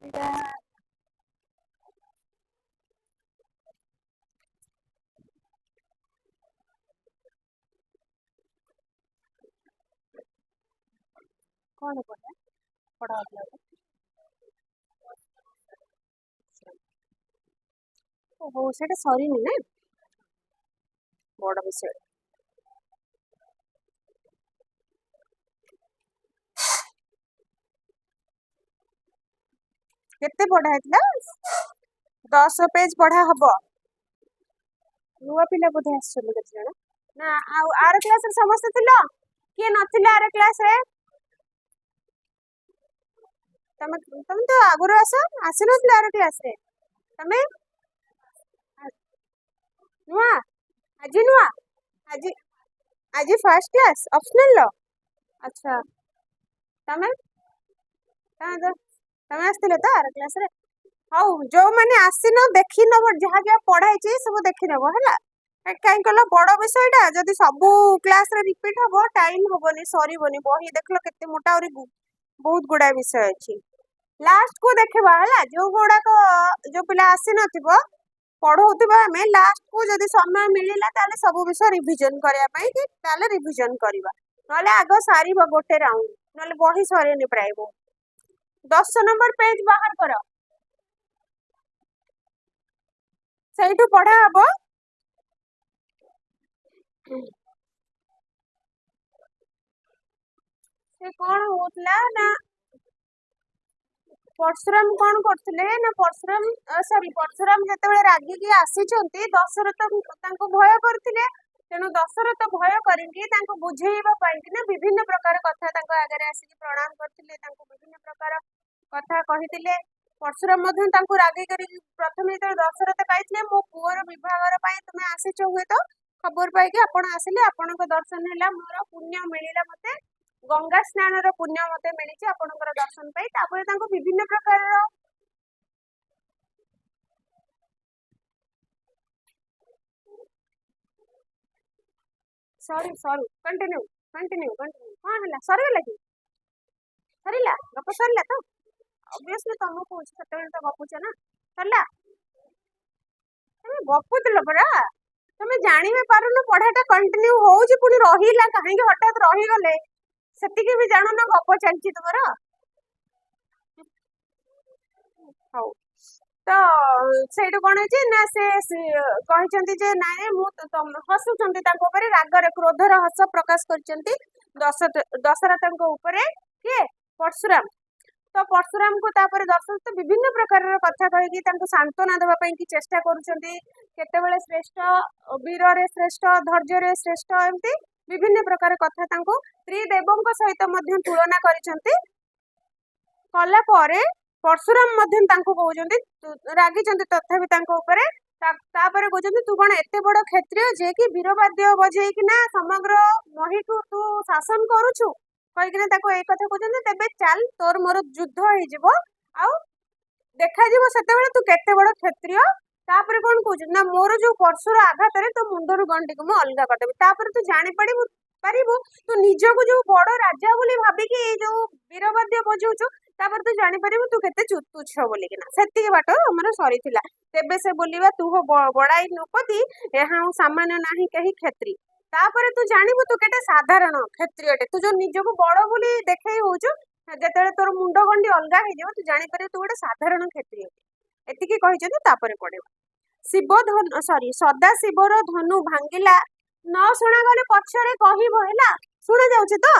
ଏଇଟା କଣ ପଢା ହଉଥିଲା? ଓହୋ ସେଇଟା ସରିନି ନା ବଡ ବିଷୟ। କେତେ ପଢା ହେଇଥିଲା? 10 ପେଜ ପଢା ହବ। ନୂଆ ପିଲା ବୋଧେ ଆସିଛନ୍ତି କେତେ ଜଣ? ନା ଆଉ ଆର କ୍ଲାସ ରେ ସମସ୍ତେ ଥିଲ? କିଏ ନଥିଲା ଆର କ୍ଲାସ ରେ? ତମେ ତମେ ତ ଆଗରୁ ଆସିନଥିଲ ଆର କ୍ଲାସ ରେ। ତମେ ନୂଆ ଆଜି ନୂଆ ଆଜି ଆଜି ଫାର୍ଷ୍ଟ କ୍ଲାସ ଅପସନାଲ ର। ଆଚ୍ଛା ତମେ ତମେ ଆସିଥିଲ ତ ଆର କ୍ଲାସ ରେ? ହଉ ଯୋଉମାନେ ଆସିନ ଦେଖିନବ ଯାହା ଯାହା ପଢା ହେଇଛି ସବୁ ଦେଖିନବ ହେଲା। କାହିଁ କହିଲ ବଡ ବିଷୟ ଟା ଯଦି ସବୁ କ୍ଲାସ ରେ ରିପିଟ ହବ ଟାଇମ ହବନି ସରିବନି ବହି ଦେଖିଲ କେତେ ମୋଟା ଆହୁରି ବହୁତ ଗୁଡାଏ ବିଷୟ ଅଛି। ଲାଷ୍ଟ କୁ ଦେଖିବା ହେଲା ଯୋଉ ଗୁଡାକ ଯୋଉ ପିଲା ଆସିନଥିବ ପଢଉଥିବା ଆମେ ଲାଷ୍ଟ କୁ ଯଦି ସମୟ ମିଳିଲା ତାହେଲେ ସବୁ ବିଷୟ ରିଭିଜନ କରିବା ପାଇଁ କି ତାହେଲେ ରିଭିଜନ କରିବା ନହେଲେ ଆଗ ସାରିବ ଗୋଟେ ରାଉଣ୍ଡ ନହେଲେ ବହି ସରେନି ପ୍ରାୟ 10 ନମ୍ବର ପେଜ ବାହାର କର ସେଇଠୁ ପଢା ହବ। ସେ କଣ ହଉଥିଲା ନା ପରଶୁରାମ କଣ କରୁଥିଲେ ନା ପରଶୁରାମ ଯେତେବେଳେ ରାଗିକି ଆସିଛନ୍ତି ଦଶରଥ ତାଙ୍କୁ ଭୟ କରିଥିଲେ। ତେଣୁ ଦଶରଥ ଭୟ କରିକି ତାଙ୍କୁ ବୁଝେଇବା ପାଇଁ କି ନା ବିଭିନ୍ନ ପ୍ରକାର କଥା ତାଙ୍କ ଆଗରେ ଆସିକି ପ୍ରଣାମ କରିଥିଲେ ତାଙ୍କୁ ବିଭିନ୍ନ ପ୍ରକାର କଥା କହିଥିଲେ। ପରଶୁରାମ ମଧ୍ୟ ତାଙ୍କୁ ରାଗି କରି ପ୍ରଥମେ ଯେତେବେଳେ ଦଶରଥ ପାଇଥିଲେ ମୋ ପୁଅର ବିବାହର ପାଇଁ ତୁମେ ଆସିଛ ହୁଏତ ଖବର ପାଇକି ଆପଣ ଆସିଲେ ଆପଣଙ୍କ ଦର୍ଶନ ହେଲା ମୋର ପୁଣ୍ୟ ମିଳିଲା ମତେ ଗଙ୍ଗା ସ୍ନାନର ପୁଣ୍ୟ ମତେ ମିଳିଛି ଆପଣଙ୍କର ଦର୍ଶନ ପାଇଁ ତାପରେ ତାଙ୍କୁ ବିଭିନ୍ନ ପ୍ରକାରର ସରୁ କଣ୍ଟିନ୍ୟୁ କଣ ହେଲା ସରିଗଲା କି ସରିଲା ଗପ ସରିଲା ତ ଅବଭିୟସଲି ତମକୁ କହୁଛି ସେତେବେଳେ ତ ଗପୁଛ ନା ସରିଲା ତମେ ଗପୁଥିଲ ପରା ତମେ ଜାଣିବି ପାରୁନ ପଢାଟା କଣ୍ଟିନ୍ୟୁ ହଉଛି ପୁଣି ରହିଲା କାହିଁକି ହଠାତ୍ ରହିଗଲେ ସେତିକି ବି ଜାଣୁନ ଗପ ଚାଲିଛି ତୁମର। ହଉ ତ ସେଇଠୁ କଣ ହେଇଛି ନା ସେ କହିଛନ୍ତି ଯେ ନାଇଁ ମୁଁ ହସୁଛନ୍ତି ତାଙ୍କ ଉପରେ ରାଗରେ କ୍ରୋଧର ହସ ପ୍ରକାଶ କରିଛନ୍ତି ଦଶରଥଙ୍କ ଉପରେ କିଏ ପରଶୁରାମ ତ ପରଶୁରାମଙ୍କୁ ତାପରେ ଦଶରଥ ବିଭିନ୍ନ ପ୍ରକାରର କଥା କହିକି ତାଙ୍କୁ ସାନ୍ତ୍ୱନା ଦେବା ପାଇଁ କି ଚେଷ୍ଟା କରୁଛନ୍ତି କେତେବେଳେ ଶ୍ରେଷ୍ଠ ବୀରରେ ଶ୍ରେଷ୍ଠ ଧୈର୍ଯ୍ୟରେ ଶ୍ରେଷ୍ଠ ଏମିତି ବିଭିନ୍ନ ପ୍ରକାର କଥା ତାଙ୍କୁ ତ୍ରିଦେବଙ୍କ ସହିତ ମଧ୍ୟ ତୁଳନା କରିଛନ୍ତି କଲା ପରେ ପରଶୁରାମ ମଧ୍ୟ ତାଙ୍କୁ କହୁଛନ୍ତି ରାଗିଛନ୍ତି ତଥାପି ତାଙ୍କ ଉପରେ ତାପରେ କହୁଛନ୍ତି ତୁ କଣ ଏତେ ବଡ କ୍ଷତ୍ରିୟ ଯେ କି ବୀରବାଦ୍ୟ ବଜେଇକିନା ସମଗ୍ର ମହିକୁ ତୁ ଶାସନ କରୁଛୁ କହିକିନା ତାକୁ ଏଇ କଥା କହୁଛନ୍ତି ତେବେ ଚାଲ ତୋର ମୋର ଯୁଦ୍ଧ ହେଇଯିବ ଆଉ ଦେଖାଯିବ ସେତେବେଳେ ତୁ କେତେ ବଡ କ୍ଷତ୍ରିୟ ତାପରେ କଣ କହୁଛୁ ନା ମୋର ଯୋଉ ପରଶୁର ଆଘାତରେ ତୋ ମୁଣ୍ଡରୁ ଗଣ୍ଡିକୁ ମୁଁ ଅଲଗା କରିଦେବି ତାପରେ ତୁ ଜାଣିପାରିବୁ ତୁ ନିଜକୁ ଯୋଉ ବଡ ରାଜା ବୋଲି ଭାବିକି ଏଇ ଯୋଉ ବୀରବାଦ୍ୟ ବଜଉଛୁ ତାପରେ ତୁ ଜାଣିପାରିବୁ ତୁ କେତେ ତୁଚ୍ଛ ବୋଲିକିନା ସେତିକି ବାଟ ଆମର ସରିଥିଲା ତେବେ ସେ ବୋଲିବା ତୁ ବଡାଇ ନୃପତି ଏହା ସାମାନ୍ୟ ନାହିଁ କେହି କ୍ଷତ୍ରି ତାପରେ ତୁ ଜାଣିବୁ ତୁ କେତେ ସାଧାରଣ କ୍ଷତ୍ରିୟଟେ ତୁ ଯୋଉ ନିଜକୁ ବଡ ବୋଲି ଦେଖେଇ ହଉଛୁ ଯେତେବେଳେ ତୋର ମୁଣ୍ଡ ଗଣ୍ଡି ଅଲଗା ହେଇଯିବ ତୁ ଜାଣିପାରିବୁ ତୁ ଗୋଟେ ସାଧାରଣ କ୍ଷତ୍ରିୟ ଏତିକି କହିଛନ୍ତି ତାପରେ ପଡିବ ସଦା ଶିବର ଧନୁ ଭାଙ୍ଗିଲା ନ ଶୁଣାଗଲେ ପଛରେ କହିବ ହେଲା ଶୁଣା ଯାଉଛି ତ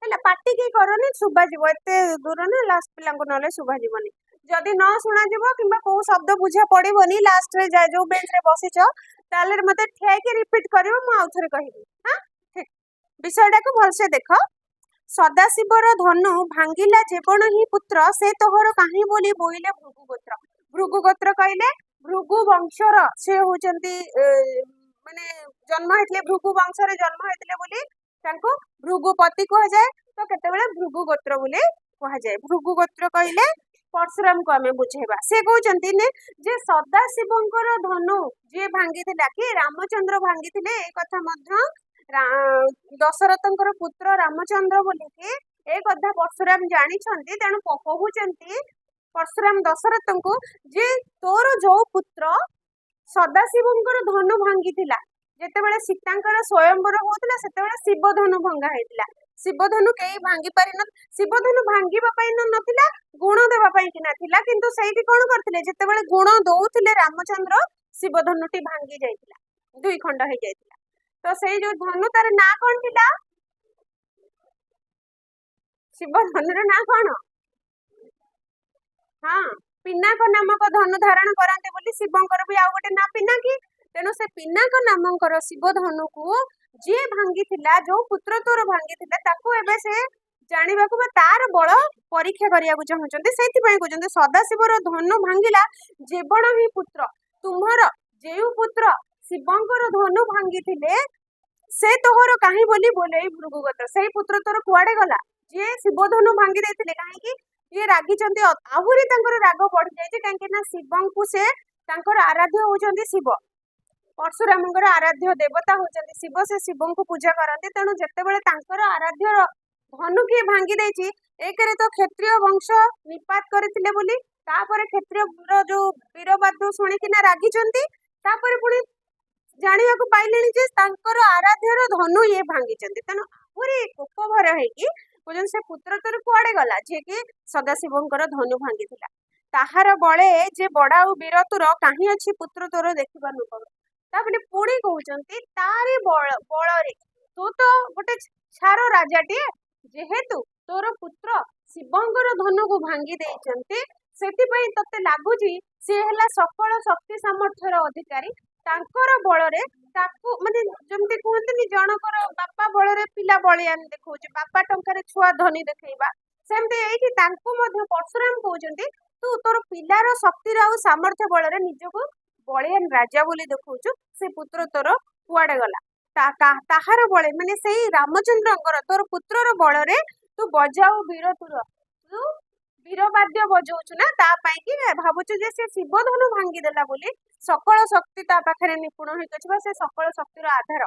ହେଲା ପାଟି କି କରନି ଶୁଭାଯିବ ଏତେ ଦୂର ନା ଲାଷ୍ଟ ପିଲାଙ୍କୁ ନହେଲେ ଶୁଭାଯିବନି ଯଦି ନ ଶୁଣାଯିବ କିମ୍ବା କୋଉ ଶବ୍ଦ ବୁଝା ପଡିବନି ଲାଷ୍ଟରେ ଯୋଉ ବେଞ୍ଚ ରେ ବସିଛ ତାହେଲେ ମତେ ଠିଆଇକି ରିପିଟ କରିବ ମୁଁ ଆଉ ଥରେ କହିବି ହଁ ଠିକ ବିଷୟଟାକୁ ଭଲସେ ଦେଖ ସଦାଶିବର ଧନୁ ଭାଙ୍ଗିଲା ଜୀବନ ହିଁ ପୁତ୍ର ସେ ତୋହର କାହିଁ ବୋଲି ବୋଇଲେ ଭୃଗୁ ଗୋତ୍ର କହିଲେ ଭୃଗୁ ବଂଶର ସେ ହଉଛନ୍ତି ମାନେ ଜନ୍ମ ହେଇଥିଲେ ଭୃଗୁ ବଂଶରେ ଜନ୍ମ ହେଇଥିଲେ ବୋଲି ତାଙ୍କୁ ଭୃଗୁପତି କୁହାଯାଏ ତ କେତେବେଳେ ଭୃଗୁ ଗୋତ୍ର ବୋଲି କୁହାଯାଏ ଭୃଗୁ ଗୋତ୍ର କହିଲେ ପରଶୁରାମକୁ ଆମେ ବୁଝେଇବା ସେ କହୁଛନ୍ତି ଯେ ସଦାଶିବଙ୍କର ଧନୁ ଯିଏ ଭାଙ୍ଗିଥିଲା କି ରାମଚନ୍ଦ୍ର ଭାଙ୍ଗିଥିଲେ ଏ କଥା ମଧ୍ୟ ଦଶରଥଙ୍କର ପୁତ୍ର ରାମଚନ୍ଦ୍ର ବୋଲିକି ଏ କଥା ପରଶୁରାମ ଜାଣିଛନ୍ତି ତେଣୁ କହୁଛନ୍ତି परशुराम दशरथ को जे तोर जो पुत्र सदाशिवंकर धनु भांगी जेतेबेले सीतांकर स्वयंवर होता सेतेबेले शिव धनु भंगा होता शिव धनु कई भांगी पारि न शिव धनु भांगिबा पई नथिला गुण देबा पई कि नथिला किंतु सेठी कोन करथिले जेतेबेले गुण दउथिले रामचंद्र शिव धनुटी भांगी जाइतिला दुई खंड हो जाइतिला तो सेई जो धनु तार ना कोन थिला शिव धनुर ना कोन हाँ पिनाक नामक धनु धारण करते बोली शिवंकर भी आउ गोटे ना पिनाकी तेणु से पिनाक नामकर शिव धनु को जी भांगी थिला जो पुत्र तोर भांगी थिला ताको एबे से जानिबा को तार बळ परीक्षा करिया को चाहउचंती सेति पई कहउचंती सदाशिवर धनु भांगिला जेबण ही पुत्र तुम्हर जेउ पुत्र शिवंकर धनु भांगी थिले से तोहर काहे बोली बोले भृगुगत सेई पुत्र तोर कुआडे गला जे शिव धनु भांगी देथिले काहे कि ये रागी चंदी आहुरी तंकर राग बढ़ी जाइए कहीं ना शिवं को से तंकर आराध्य होचंदी शिव परशुरामंकर आराध्य देवता होचंदी शिव से शिवं को पूजा करते तेणु जेतेबेले तंकर आराध्य धनु किए भांगी देछि एक रे तो क्षत्रिय वंश निपात करथिले बोली तापर क्षत्रिय जो वीरबाद्य शुणिकिना रागी चंदी तापर पुणी जानिबा को पाइलेनी जे तंकर आराध्यर धनु ये भांगी चंदी तेणु आहुरी कोप भर हेकी से पुत्र तोर कुआडे गला जे कि सदाशिवंकर धनु भांगी थिला ताहार बळे जे बड़ा वीर तोर काहे अछि पुत्र तोर देखिबा न पड़ो तापले पुणी कहउचंती तारी बळ रे तू तो गोटे छारो राजाटी जेहेतु तोर पुत्र शिवंकर धनु को भांगी देइचंती सेति पई तते लागुची से हला सकल शक्ति सामर्थ्यर अधिकारी तांकर बଳରେ ताकू माने जमते कहतनी जनकर बापा बଳରେ पिला बलियान देखौची बापा टंकारे छुआ धनी देखैबा सेमते एठी तांकू मध्ये परशुराम कहउचंती तू तोर पिलार शक्ति राउ सामर्थ्य बଳରେ निजको बलियान राजा बोली देखौछु से पुत्र तोर कुआडे गला ताहार बळे माने सेई रामचंद्रंकर तोर पुत्रर बଳରେ तू बजाऊ वीर तू वीरवाद्य बजाउछु ना ता पाई कि भाबुछु जे से शिव धनु भांगी देला बोली सकल शक्ति ता पाखरे निपुण होई कछबा से सकल शक्तिर आधार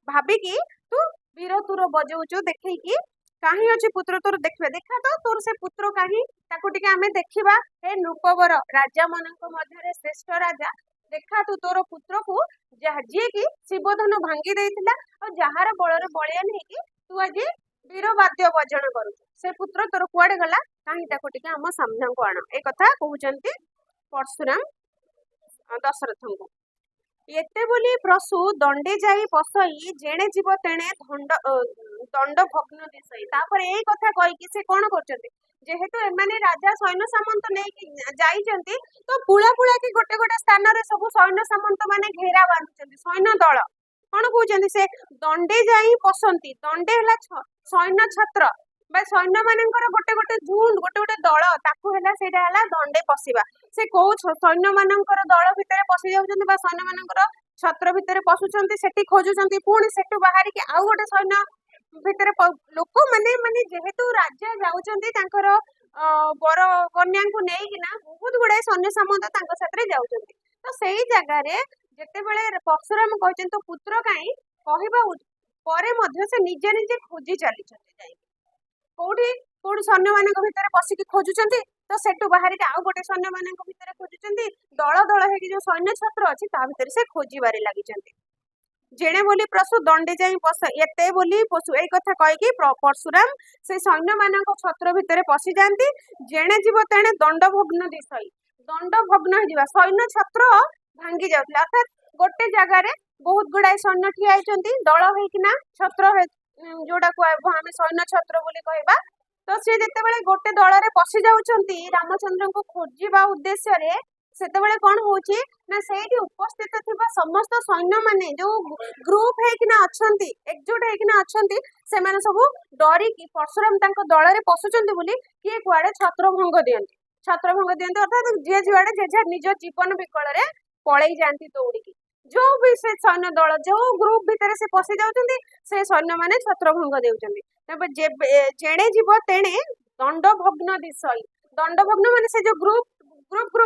भाबी कि तू वीर तुर बजाउछु देखै कि काहे अछि पुत्र तोर देखबे देखा तो तोर से पुत्र काहे ताको टिके हमें देखिबा हे नृपवर राजा मनक मध्यरे श्रेष्ठ राजा देखा तू तोर पुत्र को जे कि शिव धनु भांगी देइतिला और जहार बळरे बळियान हे कि तू आज वीरवाद्य बजन करू से पुत्र तोर कुआडे गला काहे ताको टिके हम सामने को आण ए कथा कहउचंती परशुराम दशरथ को एते बोली प्रसु दंडे जाई पसई जेणे जीव तेणे दंड भग्न दिसई तापर एई कथा कहि कि से कोन करचंती जेहेतु एमाने राजा सैन्य सामंत नै कि जाईचंती तो पुळा कि गोटे गोटे स्थान रे सब सैन्य सामंत माने घेरा बांधुचंती सैन्य दल कोन कहउचंती से दंडे जाई पसंती दंडे हला सैन्य छत्र बा सैन्य मानकर गोटे गोटे झुंड गोटे गोटे दल ताकू हला सेटा हला दंडे पसिबा से को सैन्य मानकर दल भितरे पसि जाउचंती बा सैन्य मानकर छत्र भितरे पसुचंती सेठी खोजुचंती पुणी सेठु बाहरी कि आउ गोटे सैन्य भितरे लोक माने माने जेहेतु राज्य जाउचंती तांकर बर कन्या को नै कि ना बहुत गुडा सैन्य सामंत तांको साथरे जाउचंती तो सेही जगह रे जेतेबेले परशुराम कहचंती पुत्र काई कहबा परे मध्य से निजे निजे खोजी चली जाई कोठी कोठी सैन्य मानक भितर पसिकी खोजुचंती तो सेटु बाहरी के आउ गोटे सैन्य मानक भितर खोजुचंती दल दल हे जो सैन्य छत्र अछि ता भितर से खोजिबारे लागिचंती जेणे बोली प्रसु दंडे जाई पस एते बोली पशु ए कथा कहि कि परशुराम से सैन्य मानक छत्र भितर पसि जानती जेणे जीव तेणे दंड भग्न दिसई दंड भग्न हे जिवा सैन्य छत्र भांगी जाउतला अर्थात गोटे जगह रे बहुत गुडा सैन्य ठिया आइचंती दल हेकिना छत्र जोड़ा कहबो हमें सैन्य छत्र बोली कहबा तो से जेतेबेले गोटे दल रे पसि जाउचंती रामचंद्र को खोजिबा उद्देश्य रे सेतेबेले कोन होची ना सेठी उपस्थित थिबा समस्त सैन्य माने जो ग्रुप हेकिना अछंती एकजुट हेकिना अछंती से माने सब डरी कि परशुराम तांको दल रे पसुचंती बोली किए कुआडे छत्र भंग दियंती अर्थात जे जुआडे जे निज जीवन विकल रे पळई जानती दौड़ी जो भी से सैन्य दल जो ग्रुप भितर से पसि जाउचंती से सैन्य माने छत्र भंग देउचंती जेणे जीव तेणे दंड भग्न दिसई दंड भग्न माने से जो ग्रुप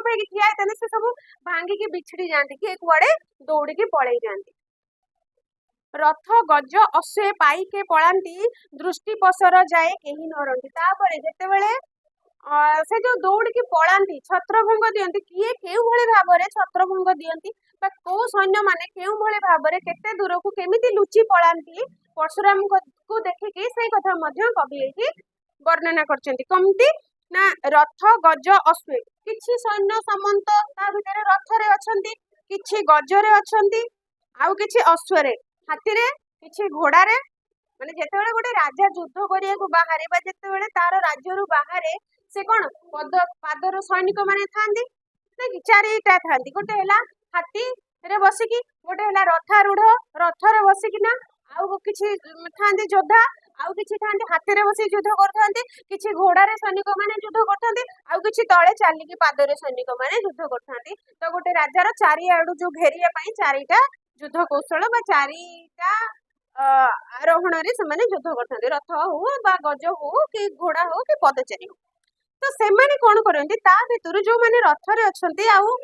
है ठिया है से सब भांगी की बिछड़ी जाती कि कुआडे दौड़ी की पळई जाती रथ गज अश्वे पाई के पळांती दृष्टि पसर जाए केही न रंती तापरे जेतेबेले से जो दौड़ की पलांती छत्रभंग दियंती किए केउ भली भाबरे छत्रभंग दियंती बा को सैन्य माने केउ भली भाबरे केते दूर को केमिति लुचि पलांती परशुराम को देखिकी से कथा मध्य कवि एठी वर्णना करचंती कमती ना रथ गज अश्वे किछि सैन्य सामंत ता भितरे रथरे अछंती किछि गजरे अछंती आउ किछि अश्वरे हाथी रे किछि घोड़ारे माने जेतेबेले गोटे राजा युद्ध करिया को बाहरे बा जेतेबेले तार राज्य रु बाहरे से कोन पद पादर सैनिक माने थांदी देखि चारिटा थांदी गोटे हला हाथी रे बसिकी गोटे हला रथारूढ़ रथरे बसिकी ना आउ किछि थांदी योद्धा आउ किछि थांदी हाथी रे बसी युद्ध करथांती किछि घोड़ारे सैनिक माने युद्ध करथांती आउ किछि तळे चालिकी पादरे सैनिक माने युद्ध करथांती तो गोटे राजार चारि आडू जो घेरिया पई चारिटा युद्ध कौशल बा चारिटा आरोहण रे से माने युद्ध करथांती रथ हो बा गज हो कि घोड़ा हो कि पदचारी हो तो से माने कोन करंती ता भितरु जो माने रथरे अछंती आउ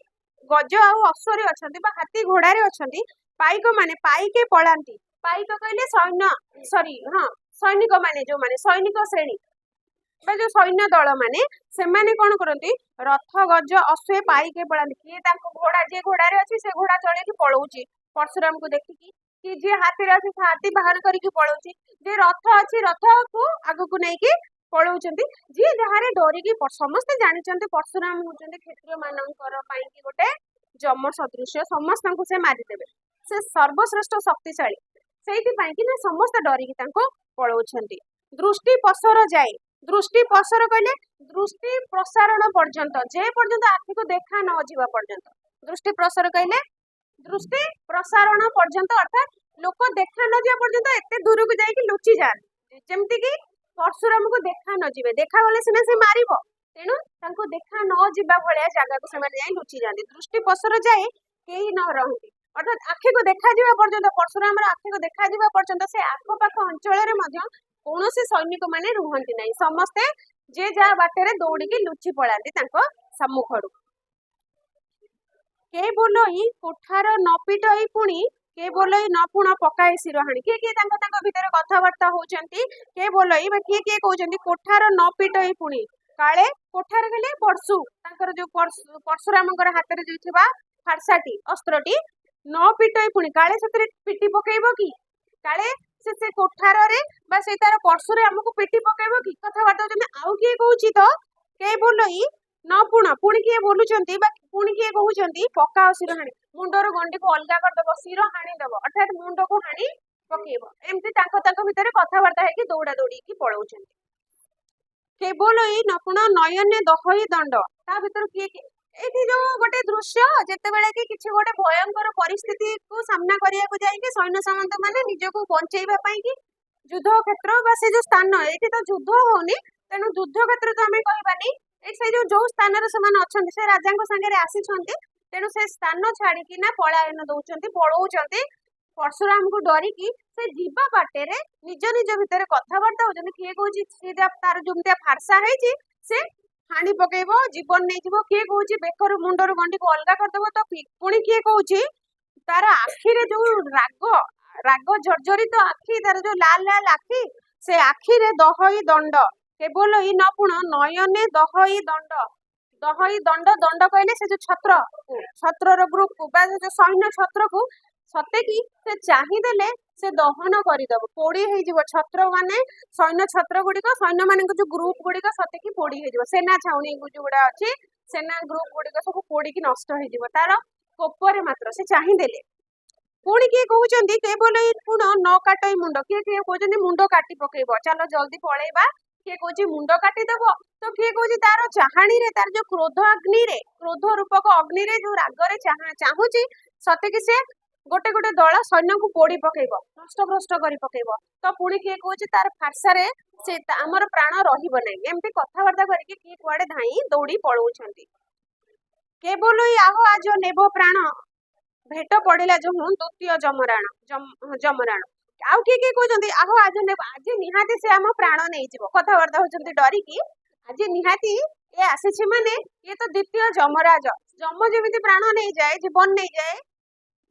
गज आउ अश्वरे अछंती बा हाथी घोड़ारे अछंती पाइक माने पाइके पळांती पाइक कहले सैन्य सॉरी हां सैनिक माने जो माने सैनिक श्रेणी बा जो सैन्य दल माने से माने कोन करंती रथ गज अश्वे पाइके पळांती किए ताको घोड़ा जे घोड़ारे अछि से घोड़ा चले कि पळौची परशुराम को देखिकी कि जे हाथी रे अछि हाथी बाहर करिकि पळौची जे रथ अछि रथ को आगु को नै कि पळौचंती जे जहारे डरिकी समस्त जानिचंती परशुराम होचंती क्षत्रिय मानकर पई कि गोटे जम सदृश समस्त को से मारि देबे से सर्वश्रेष्ठ शक्तिशाली सेठी पई कि ना समस्त डरिकी तांको पळौचंती दृष्टि पसर जाए दृष्टि पसर कहले दृष्टि प्रसारण पर्यंत जे पर्यंत आखि को देखा न जिवा पर्यंत दृष्टि प्रसार कहले दृष्टि प्रसारण पर्यंत अर्थात लोक देखा न जिवा पर्यंत एते दूर को जाई कि लुचि जान जेमति कि परशुराम को देखा न जिवे देखा गले सिना से मारिबो तेनु तांको देखा न जिबा भलिया जागा को से माने जाई लुचि जांदी दृष्टि पसर जाए केही न रहंती अर्थात आखि को देखा जिवा पर्यंत परशुराम रा आखि को देखा जिवा पर्यंत से आखपाख अंचल रे मध्य कोनोसी सैनिक माने रुहंती नै समस्ते जे जा बाटे रे दौड़ी की लुचि पळांती तांको सम्मुखरु के बोलई कोठार न पिटई पुणी के बोलई न पुण पकाई सिरहाणी के तांको भितर कथावार्ता होचंती के बोलई बा के कहउचंती कोठार न पिटई पुणी काले कोठार गले परशु तांकर जो परशुरामकर हाथ रे जोथिबा फारसाटी अस्त्रटी न पिटई पुणी काले सेतरे पिटी पकेइबो कि काले से कोठार रे बा से तार परशुरे हमकु पिटी पकेइबो कि कथावार्ता होचंती आउ के कहउची तो के बोलई न पुण पुणी किए बोलुचंती बा पुणी किए कहउचंती पकाओ सिरहाणी मुंडर गंडी को अलगा कर दबो सिर हाणी दबो अर्थात मुंड को हाणी पकेइबो एमती तांको भितर कथावार्ता है कि दौड़ा दौड़ी की पळौचंती केवल एई नपुण नयने दहई दंड ता भितर किए एठी जो गोटे दृश्य जेतेबेले कि किछि गोटे भयंकर परिस्थिति को सामना करिया को जाई कि सैन्य सामंत माने निज को बंचेइबा पई कि युद्ध क्षेत्र बा से जो स्थान एठी तो युद्ध होनी तेनु युद्ध क्षेत्र तो हमें कहबानी ए से जो स्थान रे समान अछंती से राजा को संगे रे आसीछंती तेनु से स्थान छाड़ी कि ना पलायन दउचंती पळौचंती परशुराम को डरिकी से जीवा बाटे रे निज निज भितर कथावार्ता होचंती किए कहउची से तार जुमते फारसा हेची से हाणी पकेइबो जीवन नै जीवो किए कहउची बेकर मुंडर गंडी को अलगा कर देबो तो पुणी किए कहउची तार आखि रे जो राग राग जर्जरित आखि तार जो लाल लाल आखि से आखि रे दहई दंड केवल ई न पुण नयने दहई दंड दंड कहले से जो छत्र रो ग्रुप को बा जो सैन्य छत्र को सते कि से चाहि देले से दहन करिदब पोड़ी हे जिवो छत्र माने सैन्य छत्र गुडी को सैन्य माने जो ग्रुप गुडी को सते कि पोड़ी हे जिवो सेना छाउनी गुडा अछि सेना ग्रुप गुडी को सब पोड़ी की नष्ट हे जिवो तार कोपरे मात्र से चाहि देले पुणी किए कहउचंती केवल पुण न काटई मुंड किए कहउचंती मुंड काटी पकेइबो चलो जल्दी पळेबा किए कहउची मुंड काटी दबो तो किए कहउची तार चाहाणी रे तार जो क्रोध अग्नि रे क्रोध रूपक अग्नि रे जो राग रे चाहूची सते कि से गोटे गोटे दल सैन्य को पोड़ी पकेइबो नष्ट भ्रष्ट करी पकेइबो तो पुणी किए कहउची तार फारसा रे से हमर प्राण रहिबो नै एम्ति कथावार्ता करिके कि कुआडे धाई दौड़ी पळौछंती केवल आहो आज नेबो प्राण भेट पड़िला जो हूँ द्वितीय जमराण आउ किए कहउचंती आहो आज नेबो आज निहाती से हम प्राण नै जिवो कथावार्ता होचंती डरिकी आज निहाती ए आसीछि माने ये तो द्वितीय जमराज जम जेमिति प्राण नै जाए जीवन नै जाए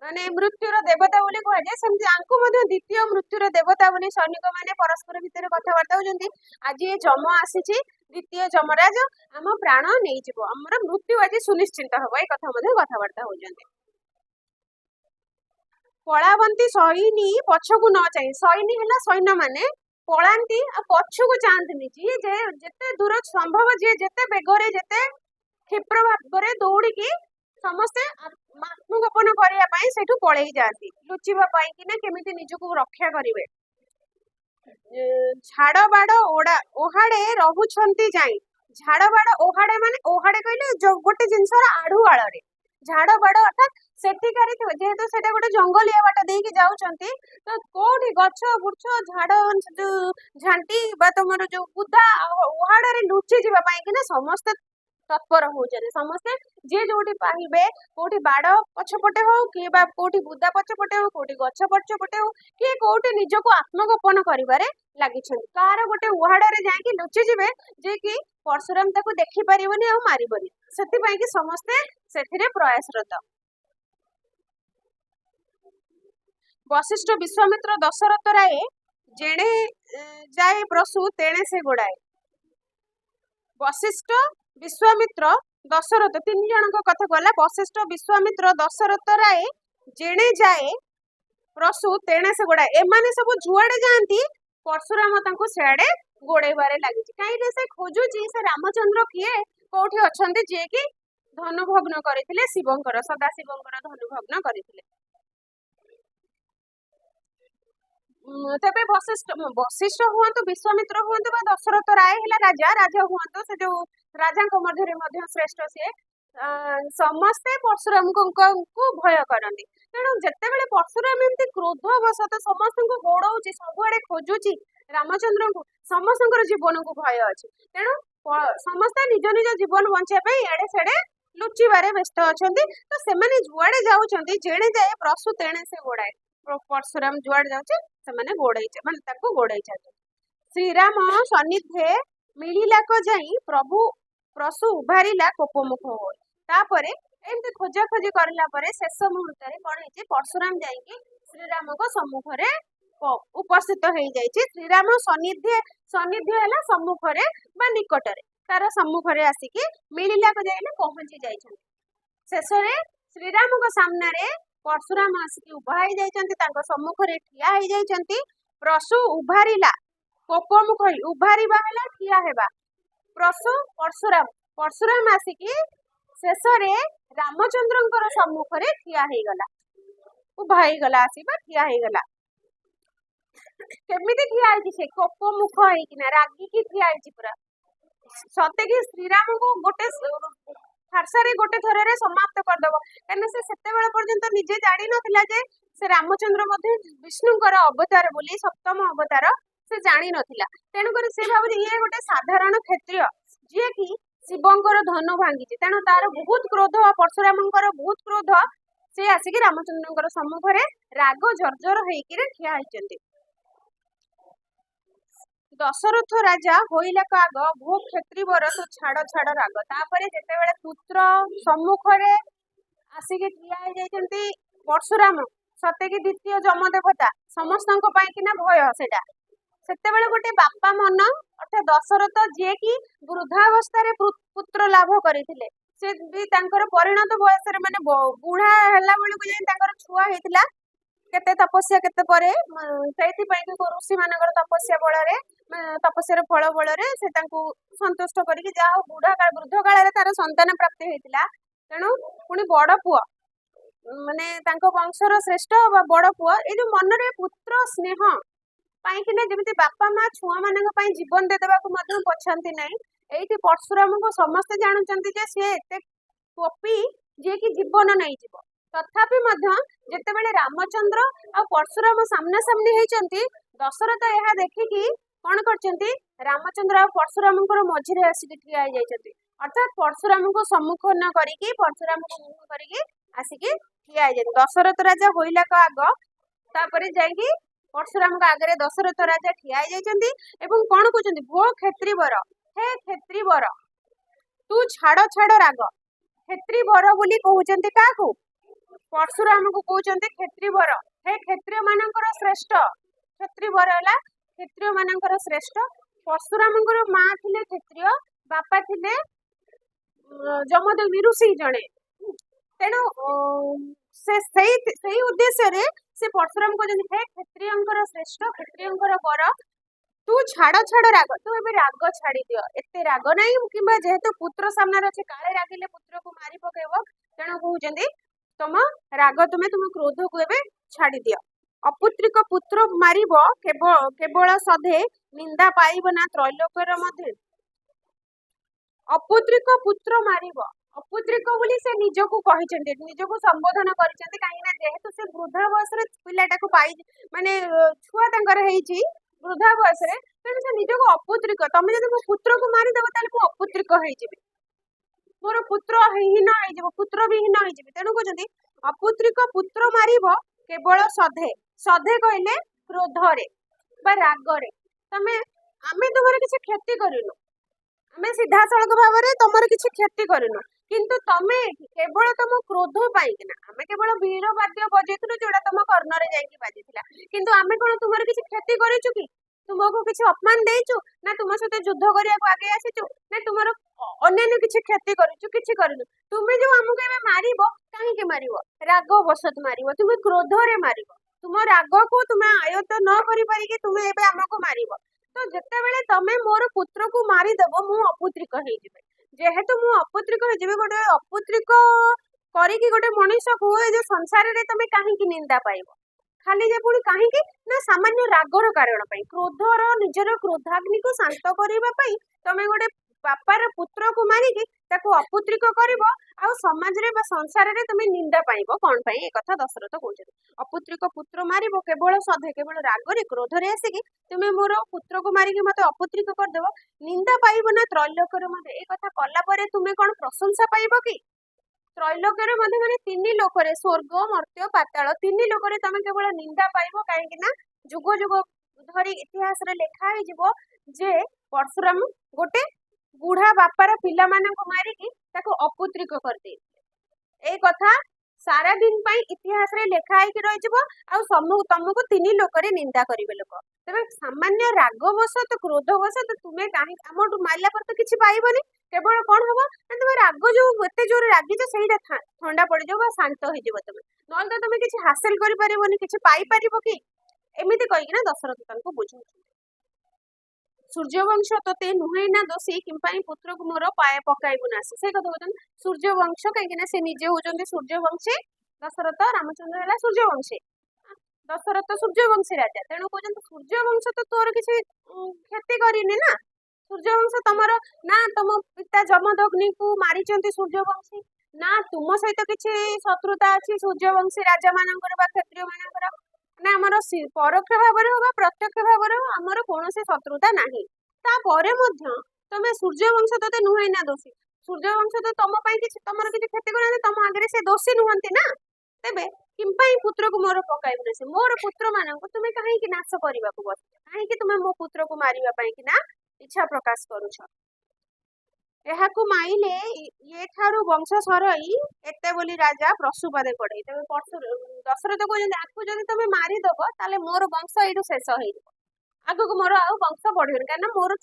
ମାନେ ମୃତ୍ୟୁର ଦେବତା ବୋଲି କୁହାଯାଏ, ସେମିତି ଆଙ୍କୁ ମଧ୍ୟ ଦ୍ୱିତୀୟ ମୃତ୍ୟୁର ଦେବତା ବୋଲି ସୈନିକ ମାନେ ପରସ୍ପର ଭିତରେ କଥାବାର୍ତ୍ତା ହଉଛନ୍ତି। ଆଜି ଏ ଯମ ଆସିଛି, ଦ୍ୱିତୀୟ ଯମରାଜ ଆମ ପ୍ରାଣ ନେଇଯିବ, ଆମର ମୃତ୍ୟୁ ଆଜି ସୁନିଶ୍ଚିନ୍ତ ହବ, ଏ କଥା ମଧ୍ୟ କଥାବାର୍ତ୍ତା ହଉଛନ୍ତି। ପଳାବନ୍ତୀ ସୈନୀ ପଛକୁ ନ ଚାହିଁ, ସୈନୀ ହେଲା ସୈନ୍ୟ ମାନେ ପଳାନ୍ତି ଆଉ ପଛକୁ ଚାହାନ୍ତିନି, ଯିଏ ଯେତେ ଦୂର ସମ୍ଭବ, ଯିଏ ଯେତେ ବେଗରେ ଯେତେ କ୍ଷିପ୍ର ଭାବରେ ଦୌଡ଼ିକି ସମସ୍ତେ ଆତ୍ମଗୋପନ କରିବା ପାଇଁ ସେଠୁ ପଳେଇ ଯାଆନ୍ତି, ଲୁଚିବା ପାଇଁ କିନା କେମିତି ନିଜକୁ ରକ୍ଷା କରିବେ। ଝାଡ଼ ବାଡ଼ ଓହାଡେ ରହୁଛନ୍ତି ଯାଇ, ଝାଡ଼ ବାଡ଼ ଓହାଡେ ମାନେ ଓହାଡେ କହିଲେ ଗୋଟେ ଜିନିଷର ଆଢୁଆଳରେ, ଝାଡ଼ ବାଡ଼ ଅର୍ଥାତ୍ ସେଠିକାରେ ଥିବ, ଯେହେତୁ ସେଟା ଗୋଟେ ଜଙ୍ଗଲିଆ ବାଟ ଦେଇକି ଯାଉଛନ୍ତି, ତ କୋଉଠି ଗଛ ବୃକ୍ଷ ଝାଡ଼ ଯୋଉ ଝାଣ୍ଟି ବା ତମର ଯୋଉ ବୁଦା ଓହାଡରେ ଲୁଚି ଯିବା ପାଇଁ କିନା ସମସ୍ତେ ତତ୍ପର ହଉଛନ୍ତି। ସମସ୍ତେ ଯିଏ ଯୋଉଠି ପାଇବେ, କୋଉଠି ବାଡ଼ ପଛପଟେ ହଉ, କିଏ ବା କୋଉଠି ବୁଦା ପଛପଟେ ହଉ, କୋଉଠି ଗଛ ପଛପଟେ ହଉ, କିଏ କୋଉଠି ନିଜକୁ ଆତ୍ମଗୋପନ କରିବାରେ ଲାଗିଛନ୍ତି। କାହାର ଗୋଟେ ଉହାଡରେ ଯାଇକି ଲୁଚିଯିବେ, ଯେ କି ପରଶୁରାମ ତାକୁ ଦେଖିପାରିବନି ଆଉ ମାରିବନି, ସେଥିପାଇଁ କି ସମସ୍ତେ ସେଥିରେ ପ୍ରୟାସରତ। ବଶିଷ୍ଠ ବିଶ୍ୱାମିତ୍ର ଦଶରଥ ରାୟ ଯେଣେ ଯାଏ ପ୍ରସୁ ତେଣେ ସେ ଗୋଡାଏ। ବଶିଷ୍ଠ ବିଶ୍ୱାମିତ୍ର ଦଶରଥ ତିନି ଜଣଙ୍କ କଥା ଗଲା। ବଶିଷ୍ଠ ବିଶ୍ୱାମିତ୍ର ଦଶରଥ ରାୟ ଯେଣେ ଯାଏ ପ୍ରସୁ ତେଣେ ସେ ଗୋଡାଏ, ଏମାନେ ସବୁ ଯୁଆଡେ ଯାଆନ୍ତି ପରଶୁରାମ ତାଙ୍କୁ ସିଆଡେ ଗୋଡେଇବାରେ ଲାଗିଛି। କାହିଁକି ସେ ଖୋଜୁଛି ସେ ରାମଚନ୍ଦ୍ର କିଏ, କୋଉଠି ଅଛନ୍ତି, ଯିଏ କି ଧନୁ ଭଗ୍ନ କରିଥିଲେ ଶିବଙ୍କର, ସଦାଶିବଙ୍କର ଧନୁ ଭଗ୍ନ କରିଥିଲେ। ତେବେ ବଶିଷ୍ଠ ହୁଅନ୍ତୁ, ବିଶ୍ୱାମିତ୍ର ହୁଅନ୍ତୁ ବା ଦଶରଥ ରାୟ ହେଲା ରାଜା ହୁଅନ୍ତୁ, ସେ ଯୋଉ ରାଜାଙ୍କ ମଧ୍ୟରେ ମଧ୍ୟ ଶ୍ରେଷ୍ଠ ସିଏ, ସମସ୍ତେ ପରଶୁରାମଙ୍କୁ ଭୟ କରନ୍ତି। ତେଣୁ ଯେତେବେଳେ ପରଶୁରାମ ଏମିତି କ୍ରୋଧବଶତଃ ସମସ୍ତଙ୍କୁ ଗୋଡଉଛି, ସବୁଆଡେ ଖୋଜୁଛି ରାମଚନ୍ଦ୍ରଙ୍କୁ, ସମସ୍ତଙ୍କର ଜୀବନକୁ ଭୟ ଅଛି, ତେଣୁ ସମସ୍ତେ ନିଜ ନିଜ ଜୀବନ ବଞ୍ଚିବା ପାଇଁ ଏଡେ ସେଡେ ଲୁଚିବାରେ ବ୍ୟସ୍ତ ଅଛନ୍ତି। ତ ସେମାନେ ଯୁଆଡେ ଯାଉଛନ୍ତି, ଯେଣେ ଯାଏ ପ୍ରସୁ ତେଣେ ସେ ଗୋଡାଏ, ପରଶୁରାମ ଯୁଆଡେ ଯାଉଛି ସେମାନେ ମାନେ ତାକୁ ଗୋଡେଇଛନ୍ତି। ଶ୍ରୀରାମ ସନ୍ନିଧେ ମିଳିଲାକ ଯାଇ ପ୍ରସୁ ଉଭାରିଲା କୋପମୁଖ ହୋଇ। ତାପରେ ଏମିତି ଖୋଜାଖୋଜି କରିଲା ପରେ ଶେଷ ମୁହୂର୍ତ୍ତରେ କଣ ହେଇଛି, ପରଶୁରାମ ଯାଇକି ଶ୍ରୀରାମଙ୍କ ସମ୍ମୁଖରେ ଉପସ୍ଥିତ ହେଇଯାଇଛି। ଶ୍ରୀରାମ ସନ୍ନିଧ୍ୟ ହେଲା ସମ୍ମୁଖରେ ବା ନିକଟରେ, ତାର ସମ୍ମୁଖରେ ଆସିକି ମିଳିଲାକ ଯାଇକି ପହଞ୍ଚି ଯାଇଛନ୍ତି। ଶେଷରେ ଶ୍ରୀରାମଙ୍କ ସାମ୍ନାରେ ପରଶୁରାମ ଆସିକି ଉଭା ହେଇଯାଇଛନ୍ତି, ତାଙ୍କ ସମ୍ମୁଖରେ ଠିଆ ହେଇଯାଇଛନ୍ତି। ପ୍ରସୁ ଉଭାରିଲା କୋପମୁଖ ହୋଇ, ଉଭାରିବା ହେଲା ଠିଆ ହେବା, ପ୍ରସୁ ପରଶୁରାମ ଆସିକି ଶେଷରେ ରାମଚନ୍ଦ୍ରଙ୍କର ସମ୍ମୁଖରେ ଠିଆ ହେଇଗଲା, ଉଭା ହେଇଗଲା, ଆସିବା ଠିଆ ହେଇଗଲା। କେମିତି ଠିଆ ହେଇଛି, ସେ କୋପମୁଖ ହେଇକିନା ରାଗିକି ଠିଆ ହେଇଛି ପୁରା, ସତେକି ଶ୍ରୀରାମଙ୍କୁ ଗୋଟେ ଫାର୍ସାରେ ଗୋଟେ ଥରରେ ସମାପ୍ତ କରିଦବ। କାହିଁକିନା ସେ ସେତେବେଳେ ପର୍ଯ୍ୟନ୍ତ ନିଜେ ଜାଣିନଥିଲା ଯେ ସେ ରାମଚନ୍ଦ୍ର ମଧ୍ୟ ବିଷ୍ଣୁଙ୍କର ଅବତାର ବୋଲି, ସପ୍ତମ ଅବତାର ସେ ଜାଣିନଥିଲା। ତେଣୁକରି ସେ ଭାବୁଛି ଇଏ ଗୋଟେ ସାଧାରଣ କ୍ଷତ୍ରିୟ, ଯିଏ କି ଶିବଙ୍କର ଧନୁ ଭାଙ୍ଗିଛି, ତେଣୁ ତାର ବହୁତ କ୍ରୋଧ, ପରଶୁରାମଙ୍କର ବହୁତ କ୍ରୋଧ, ସେ ଆସିକି ରାମଚନ୍ଦ୍ରଙ୍କର ସମ୍ମୁଖରେ ରାଗ ଜର୍ଜର ହେଇକିରି ଠିଆ ହେଇଛନ୍ତି। ଦଶରଥ ରାଜା ହୋଇଲାକ ଆଗ, ଭୋ କ୍ଷତ୍ରି ବର ତୁ ଛାଡ ରାଗ। ତାପରେ ଯେତେବେଳେ ପୁତ୍ର ସମ୍ମୁଖରେ ଆସିକି ଠିଆ ହେଇଯାଇଛନ୍ତି ପରଶୁରାମ, ସତେକି ଦ୍ୱିତୀୟ ଯମ ଦେବତା, ସମସ୍ତଙ୍କ ପାଇଁ କିନା ଭୟ ସେଟା। ସେତେବେଳେ ଗୋଟେ ବାପା ମନ ଅର୍ଥାତ୍ ଦଶରଥ, ଯିଏ କି ବୃଦ୍ଧାବସ୍ଥାରେ ପୁତ୍ର ଲାଭ କରିଥିଲେ, ସେ ବି ତାଙ୍କର ପରିଣତ ବୟସରେ ମାନେ ବୁଢା ହେଲା ବେଳକୁ ଯାଇ ତାଙ୍କର ଛୁଆ ହେଇଥିଲା, କେତେ ତପସ୍ୟା କେତେ ପରେ, ସେଇଥିପାଇଁ କି ଋଷି ମାନଙ୍କର ତପସ୍ୟା ବଳରେ, ତପସ୍ୟାର ଫଳ ବଳରେ ସେ ତାଙ୍କୁ ସନ୍ତୁଷ୍ଟ କରିକି ଯାହା ହଉ ବୃଦ୍ଧ କାଳରେ ତାର ସନ୍ତାନ ପ୍ରାପ୍ତି ହେଇଥିଲା। ତେଣୁ ପୁଣି ବଡ ପୁଅ, ମାନେ ତାଙ୍କ ବଂଶର ଶ୍ରେଷ୍ଠ ବା ବଡ ପୁଅ, ଏଇ ଯୋଉ ମନରେ ପୁତ୍ର ସ୍ନେହ ପାଇଁକିନା ଯେମିତି ବାପା ମା ଛୁଆ ମାନଙ୍କ ପାଇଁ ଜୀବନ ଦେଇଦେବାକୁ ମଧ୍ୟ ପଛାନ୍ତି ନାହିଁ, ଏଇଠି ପରଶୁରାମଙ୍କୁ ସମସ୍ତେ ଜାଣୁଛନ୍ତି ଯେ ସିଏ ଏତେ କୋପି, ଯିଏକି ଜୀବନ ନେଇଯିବ। ତଥାପି ମଧ୍ୟ ଯେତେବେଳେ ରାମଚନ୍ଦ୍ର ଆଉ ପରଶୁରାମ ସାମ୍ନାସାମ୍ନି ହେଇଛନ୍ତି, ଦଶରଥ ଏହା ଦେଖିକି କଣ କରିଛନ୍ତି, ରାମଚନ୍ଦ୍ର ଆଉ ପରଶୁରାମଙ୍କର ମଝିରେ ଆସିକି ଠିଆ ହେଇଯାଇଛନ୍ତି। ଅର୍ଥାତ୍ ପରଶୁରାମଙ୍କୁ ସମ୍ମୁଖୀନ କରିକି, ପରଶୁରାମଙ୍କୁ ମୁହଁ କରିକି ଆସିକି ଠିଆ ହେଇଯାଇଛନ୍ତି। ଦଶରଥ ରାଜା ହୋଇଲାକ ଆଗ, ତାପରେ ଯାଇକି ପରଶୁରାମଙ୍କ ଆଗରେ ଦଶରଥ ରାଜା ଠିଆ ହେଇଯାଇଛନ୍ତି ଏବଂ କଣ କହୁଛନ୍ତି, ଭୋ କ୍ଷତ୍ରି ବର, ହେ କ୍ଷତ୍ରି ବର ତୁ ଛାଡ ରାଗ। କ୍ଷତ୍ରି ବର ବୋଲି କହୁଛନ୍ତି କାହାକୁ, परशुराम को कहते क्षेत्रीवर हे क्षत्रिय मानकर श्रेष्ठ क्षेत्रीवर है क्षेत्रिय मानकर श्रेष्ठ परशुराम माँ थे क्षेत्रीय बापा थे जमदग्नि ऋषि जड़े तेणु से उद्देश्य से परशुराम कहते हे क्षत्रिय श्रेष्ठ क्षत्रिय वर तू छाड़ छाड़ राग तू ए राग छाड़ी दियो एते राग नहीं कि जेहेतु पुत्र सामने अच्छे काले रागिले पुत्र को मारी पकेब तेणु कहते तुम राग तुम तुम क्रोध को एबे छाड़ी दियो अपुत्रिक पुत्र मारिब केवल सधे निंदा पाइब ना त्रैलोक्यर मध्य अपुत्रिक पुत्र मारिब अपुत्रिक बोली से निजको कहिसेंते निजको संबोधन करिसेंते काहे ना जेहेतु से वृद्धा बयस रे पिलाटा को पाई माने छुआ तांकर हेची वृद्धा बयस रे तेणु से निजको अपुत्रिक तमे जदि मो पुत्र को मारी देबो ताले मो अपुत्रिक हेई जेबे मोर पुत्र हीन हेई जेबो पुत्र भी हीन हेई जेबे तेणु कहजंती अपुत्रिक पुत्र मारिब केवल सधे सधे कहले क्रोध रे बा राग रे तमे आमे तुमर किछि क्षति करिनु आमे सीधा सड़क भाव में तुमर किछि क्षति करिनु किंतु तमे केवल तुम क्रोध पाई किना आमे केवल वीर वाद्य बजेतु जोड़ा तुम कर्णरे जाईकी बाजिथिला किंतु आमे कोन तुमर किछि क्षति करिछु कि तुमको किछि अपमान देइछु ना तुम सहित युद्ध करिया को आगे आसीछु ना तुमर अन्य किछि क्षति करिछु किछि करिनु तुमे जो हमको एबे मारिबो काहे के मारिबो राग वशत मारिबो तुमे क्रोध रे मारिबो तुम राग को तुम आयत्त न करि पारि कि तुमे एबे हमको मारिबो तो जिते बेले तमे मोर पुत्र को मारी देबो मु अपुत्रिक हेई जिवे जेहेतु मु अपुत्रिक हेई जिवे गोटे अपुत्रिक करिकि गोटे मनुष्य को ए जे संसार रे तमे काहे कि निंदा पाइबो खाली जे पुणी काहे कि ना सामान्य रागर कारण पई क्रोधर निजर क्रोधाग्नि को शांत करिबा पई तमे गोटे बापार पुत्र को मारिकी ताको अपुत्रिक करिवो आ समाज रे बा संसार रे तमे निंदा पाइबो कोन पई ए कथा दशरथ कहउछथि अपुत्रिक पुत्र मारिबो केवल सधे केवल राग रे क्रोध रे आसीकी तुमे मोर पुत्र को मारिकी मते अपुत्रिक कर देबो निंदा पाइबो ना त्रैलोक्यर मध्ये ए कथा कला परे तुमे कोन प्रशंसा पाइबो कि त्रैलोक्यर मध्ये माने तीन लोक रे स्वर्ग मर्त्य पाताल तीन लोक रे तमे केवल निंदा पाइबो काहे कि ना जुग जुग धरी इतिहास रे लेखा हे जिवो जे परशुराम गोटे बुढ़ा बापार पिला मानक मारिकी ताको अपुत्रिक कर दे ए कथा सारा दिन पई इतिहास रे लेखा होइकी रहि जिवो आ तुमको तीन लोक रे निंदा करिवे लोक तबे सामान्य राग वशत क्रोध वशत तुमे काहे हमटु मारला पर तो किछि पाइबनी केवल कोन हबो तुमे राग जो एते जोर रागी जे सेहीटा ठंडा पड़ जाबो शांत होई जिवो तुमे नल तो तुमे किछि हासिल करि परिबोनी किछि पाई परिबो कि एमिति कहि ना दशरथ तांको बुझौ सूर्यवंश तोते नुहे ना दोषी किंपाई पुत्र को मोर पाए पकाइबु नासी से कथा कहते सूर्यवंश कहीं से निजे होजंती सूर्यवंशी दशरथ रामचंद्र है सूर्यवंशी दशरथ सूर्यवंशी राजा तेणु कहते सूर्यवंश तो तोर किसी क्षति करिनी ना सूर्यवंश तमर ना तुम पिता जमदग्नि को मारिचंती सूर्यवंशी ना तुम सहित किसी शत्रुता अच्छी सूर्यवंशी राजा मानकर बा क्षत्रिय मानकर ना आमर परोक्ष भाव प्रत्यक्ष भाव आमर कौन शत्रुता नहीं तापरे तमे सूर्यवंश तोते नुहे ना दोषी सूर्यवंश तो तुम तुम किसी क्षति कर तुम आगे से दोषी नुहति ना तेबे किंपाई पुत्र को मोर पकाइबु से मोर पुत्र मानक तुमे कहीं नाश करने को बस कहीं तुमे मो पुत्र को मारिबा पई कि ना इच्छा प्रकाश करूछ एहाकु माइले ये ठारू वंश सरई एते बोली राजा प्रसुपादे पड़े तबे दशरथ को आकु जदि तमे मारी दबो ताले मोर वंश एठु शेष होई आगु को मोर आउ वंश बढ़िबन कारण मोर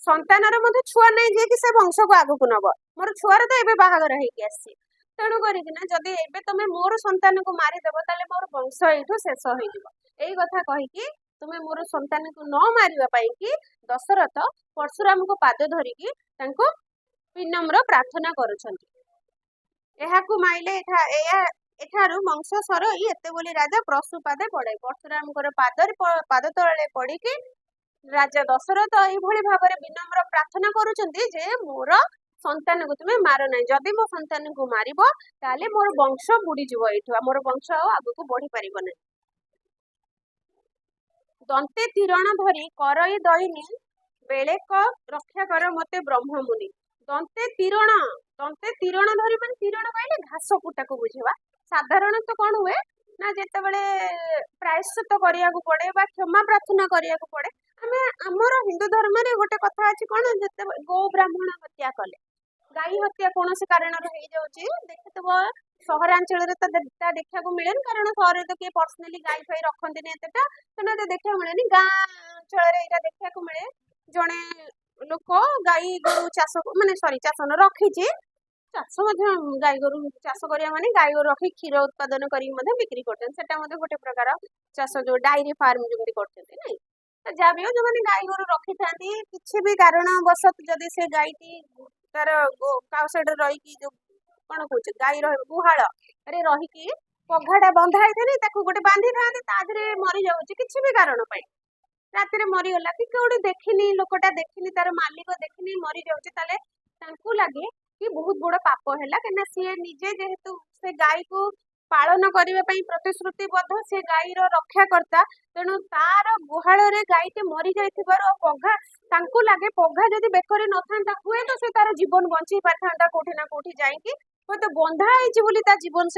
संतान रे मध्ये छुआ नै जे कि से वंश को आगु को नबो मोर छुआर तो एबे बाहागर हेई के आसी तेणु करी कि ना जदि एबे तमे मोर संतान को मारी दबो ताले मोर वंश एठु शेष होई जिवो एई कथा कहि कि तुमे मोर संतान को न मारिबा पई कि दशरथ परशुराम को पाद धरि कि तांको विनम्र प्रार्थना करुछंती एहाकु माइले एठारू वंश सरई एते बोली राजा प्रसुपादे पड़े परशुराम पाद तले पड़ी कि राजा दशरथ एई भली भाबरे विनम्र प्रार्थना करुछंती जे मोर संतान को तुमे मार नै जदि मो संतान को मारिबो ताले मोर वंश बुड़ी जिवो एठु मोर वंश आगु को बढ़ी परिबो नै दंते तीरण धरी करई दईनी बेले क रक्षा कर मते ब्रह्ममुनि दंते तीरण धरी मान तीरण कहले घास कुटा को बुझेबा साधारणतः कौन हुए ना जिते बड़े प्रायश्चित करिया को पड़े बा क्षमा प्रार्थना करिया को पड़े आमे हमर हिंदू धर्म रे गोटे कथा अछि कोन जते गो ब्राह्मण हत्या कले ଗାଈ ହତ୍ୟା କୌଣସି କାରଣରୁ ହେଇଯାଉଛି ଦେଖିଥିବ ସହରାଞ୍ଚଳରେ ତ ତା ଦେଖିବାକୁ ମିଳେନି କାରଣ ସହରରେ ତ କିଏ ପର୍ସନାଲି ଗାଈ ଫାଇ ରଖନ୍ତିନି ଏତେଟା ତେଣୁ ଏତେ ଦେଖିବାକୁ ମିଳେନି ଗାଁ ଅଞ୍ଚଳରେ ଏଇଟା ଦେଖିବାକୁ ମିଳେ ଜଣେ ଲୋକ ଗାଈ ଗୋରୁ ଚାଷ ମାନେ ସରି ଚାଷ ନ ରଖିଛି ଚାଷ ମଧ୍ୟ ଗାଈ ଗୋରୁ ଚାଷ କରିବା ମାନେ ଗାଈ ଗୋରୁ ରଖି କ୍ଷୀର ଉତ୍ପାଦନ କରିକି ମଧ୍ୟ ବିକ୍ରି କରୁଛନ୍ତି ସେଟା ମଧ୍ୟ ଗୋଟେ ପ୍ରକାର ଚାଷ ଯୋଉ ଡାଇରୀ ଫାର୍ମ ଯେମିତି କରୁଛନ୍ତି ନାଇଁ ତ ଯାହା ବି ହଉ ଯୋଉମାନେ ଗାଈ ଗୋରୁ ରଖିଥାନ୍ତି କିଛି ବି କାରଣବଶତଃ ଯଦି ସେ ଗାଈଟି ତାର କାଉ ସାଇଡରେ ରହିକି ଯୋଉ କଣ କହୁଛି ଗାଈ ରହ ଗୁହାଳରେ ରହିକି ପଘାଟା ବନ୍ଧା ହେଇଥାଏ ତାକୁ ଗୋଟେ ବାନ୍ଧିଥାନ୍ତି ତା ଦେହରେ ମରିଯାଉଛି କିଛି ବି କାରଣ ପାଇଁ ରାତିରେ ମରିଗଲା କି କୋଉଠି ଦେଖିନି ଲୋକଟା ଦେଖିନି ତାର ମାଲିକ ଦେଖିନି ମରିଯାଉଛି ତାହେଲେ ତାଙ୍କୁ ଲାଗେ କି ବହୁତ ବଡ ପାପ ହେଲା କାହିଁକିନା ସିଏ ନିଜେ ଯେହେତୁ ସେ ଗାଈକୁ ପାଳନ କରିବା ପାଇଁ ପ୍ରତିଶ୍ରୁତିବଦ୍ଧ ସେ ଗାଈର ରକ୍ଷାକର୍ତ୍ତା ତେଣୁ ତାର ଗୁହାଳରେ ଗାଈଟି ମରି ଯାଇଥିବାରୁ ପଘା ତାଙ୍କୁ ଲାଗେ ପଘା ଯଦି ବେକରେ ନଥାନ୍ତା ହୁଏତ ସେ ତାର ଜୀବନ ବଞ୍ଚେଇ ପାରିଥାନ୍ତା କୋଉଠି ନା କୋଉଠି ଯାଇକି ହୁଏତ ବନ୍ଧା ହେଇଛି ବୋଲି ତା ଜୀବନ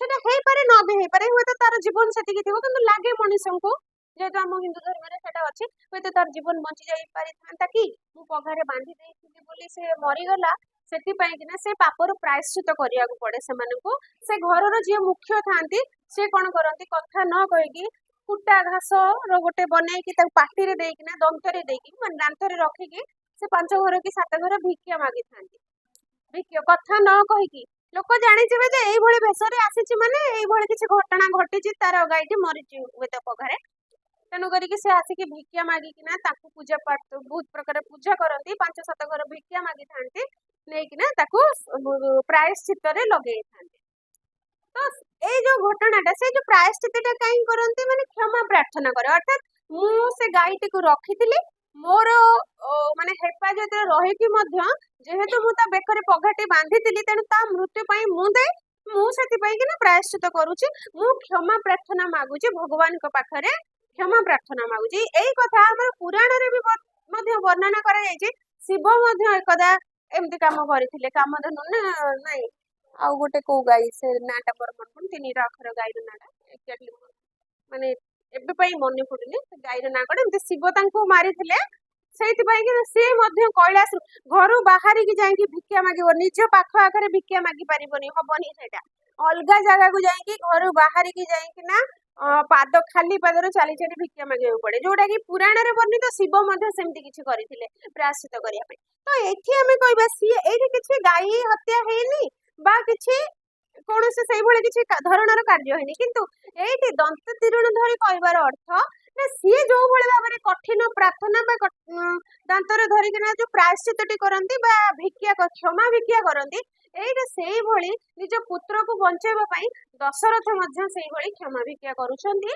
ସେଟା ହେଇପାରେ ନ ବି ହେଇପାରେ ହୁଏତ ତାର ଜୀବନ ସେତିକି ଥିବ କିନ୍ତୁ ଲାଗେ ମଣିଷଙ୍କୁ ଯେହେତୁ ଆମ ହିନ୍ଦୁ ଧର୍ମରେ ସେଟା ଅଛି ହୁଏତ ତାର ଜୀବନ ବଞ୍ଚି ଯାଇ ପାରିଥାନ୍ତା କି ମୁଁ ପଘାରେ ବାନ୍ଧି ଦେଇଥିଲି ବୋଲି ସେ ମରିଗଲା ସେଥିପାଇଁ କିନା ସେ ପାପରୁ ପ୍ରାୟଶ୍ଚିତ କରିବାକୁ ପଡେ ସେମାନଙ୍କୁ ସେ ଘରର ଯିଏ ମୁଖ୍ୟ ଥାଆନ୍ତି ସେ କଣ କରନ୍ତି କଥା ନ କହିକି କୁଟା ଘାସ ର ଗୋଟେ ବନେଇକି ତାକୁ ପାଟିରେ ଦେଇକିନା ଦନ୍ତରେ ଦେଇକି ମାନେ ଦାନ୍ତରେ ରଖିକି ସେ 5 ଘର କି 7 ଘର ଭିକ୍ଷା ମାଗିଥାନ୍ତି ଭିକ୍ଷା କଥା ନ କହିକି ଲୋକ ଜାଣିଯିବେ ଯେ ଏଇଭଳି ବେଶରେ ଆସିଛି ମାନେ ଏଇଭଳି କିଛି ଘଟଣା ଘଟିଛି ତାର ଗାଈଟି ମରିଛି ହୁଏତ ପଘାରେ ତେଣୁ କରିକି ସେ ଆସିକି ଭିକ୍ଷା ମାଗିକିନା ତାକୁ ପୂଜା ପାଠ ବହୁତ ପ୍ରକାର ପୂଜା କରନ୍ତି 5-7 ଘର ଭିକ୍ଷା ମାଗିଥାନ୍ତି ନେଇକିନା ତାକୁ ପ୍ରାୟଶ୍ଚିତରେ ଲଗେଇଥାନ୍ତି ତ ଏଇ ଯୋଉ ଘଟଣାଟା ସେ ଯୋଉ ପ୍ରାୟଶ୍ଚିତଟା କାହିଁ କରନ୍ତି ମାନେ କ୍ଷମା ପ୍ରାର୍ଥନା କରେ ଅର୍ଥାତ୍ ମୁଁ ସେ ଗାଈଟିକୁ ରଖିଥିଲି ମୋର ମାନେ ହେଫାଜତରେ ରହିକି ମଧ୍ୟ ଯେହେତୁ ମୁଁ ତା ବେକରେ ପଘାଟି ବାନ୍ଧିଥିଲି ତେଣୁ ତା ମୃତ୍ୟୁ ପାଇଁ ମୁଁ ଦାୟୀ ମୁଁ ସେଥିପାଇଁ କିନା ପ୍ରାୟଶ୍ଚିତ କରୁଛି ମୁଁ କ୍ଷମା ପ୍ରାର୍ଥନା ମାଗୁଛି ଭଗବାନଙ୍କ ପାଖରେ କ୍ଷମା ପ୍ରାର୍ଥନା ମାଗୁଛି ଏଇ କଥା ଆମର ପୁରାଣରେ ବି ମଧ୍ୟ ବର୍ଣ୍ଣନା କରାଯାଇଛି ଶିବ ମଧ୍ୟ ଏକଦା ଏମିତି କାମ କରିଥିଲେ କାମଧେନୁ ନା ନାଇଁ ଆଉ ଗୋଟେ କୋଉ ଗାଈ ସେ ନାଁଟା ମୋର ମନେ ପଡୁନି 3ଟା ଅକ୍ଷର ଗାଈର ନାଁଟା ଏକ୍ଜାକ୍ଟଲି ମାନେ ଏବେ ପାଇଁ ମନେ ପଡୁନି ସେ ଗାଈର ନାଁ କଣ ଏମିତି ଶିବ ତାଙ୍କୁ ମାରିଥିଲେ ସେଇଥିପାଇଁ କି ସିଏ ମଧ୍ୟ କୈଳାସ ଘରୁ ବାହାରିକି ଯାଇକି ଭିକ୍ଷା ମାଗିବ ନିଜ ପାଖ ଆଖରେ ଭିକ୍ଷା ମାଗି ପାରିବନି ହବନି ସେଇଟା ଅଲଗା ଜାଗାକୁ ଯାଇକି ଘରୁ ବାହାରିକି ଯାଇକି ନା ପାଦ ଖାଲି ପାଦରେ ଚାଲି ଚାଲି ଭିକ୍ଷା ମାଗିବାକୁ ପଡେ ଯୋଉଟା କି ପୁରାଣରେ ବର୍ଣ୍ଣିତ ଶିବ ମଧ୍ୟ ସେମିତି କିଛି କରିଥିଲେ ପ୍ରାୟଶ୍ଚିତ କରିବା ପାଇଁ ତ ଏଠି ଆମେ କହିବା ସିଏ ଏଇଠି କିଛି ଗାଈ ହତ୍ୟା ହେଇନି ବା କିଛି କୌଣସି ସେଇଭଳି କିଛି ଧରଣର କାର୍ଯ୍ୟ ହେଇନି କିନ୍ତୁ ଏଇଠି ଦନ୍ତ ତୀରଣ ଧରି କହିବାର ଅର୍ଥ ନା ସିଏ ଯୋଉ ଭଳି ଭାବରେ କଠିନ ପ୍ରାର୍ଥନା ବା ଦାନ୍ତରେ ଧରିକିନା ଯୋଉ ପ୍ରାୟଶ୍ଚିତଟି କରନ୍ତି ବା ଭିକ୍ଷା କ୍ଷମା ଭିକ୍ଷା କରନ୍ତି ଏଇଟା ସେଇଭଳି ନିଜ ପୁତ୍ରକୁ ବଞ୍ଚେଇବା ପାଇଁ ଦଶରଥ ମଧ୍ୟ ସେଇଭଳି କ୍ଷମା ଭିକ୍ଷା କରୁଛନ୍ତି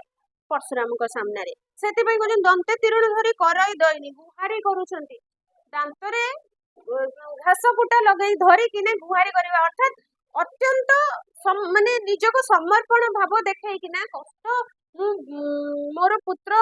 ପରଶୁରାମଙ୍କ ସାମ୍ନାରେ ସେଥିପାଇଁ କହୁଛନ୍ତି ଦନ୍ତେ ତୀରଣ ଧରି କରଇ ଦଇନି ଗୁହାରି କରୁଛନ୍ତି ଦାନ୍ତରେ ଘାସ କୁଟା ଲଗେଇ ଧରିକିନା ଗୁହାରି କରିବା ଅର୍ଥାତ୍ ଅତ୍ୟନ୍ତ ମାନେ ନିଜକୁ ସମର୍ପଣ ଭାବ ଦେଖେଇକିନା କଷ୍ଟ ମୁଁ ମୋର ପୁତ୍ର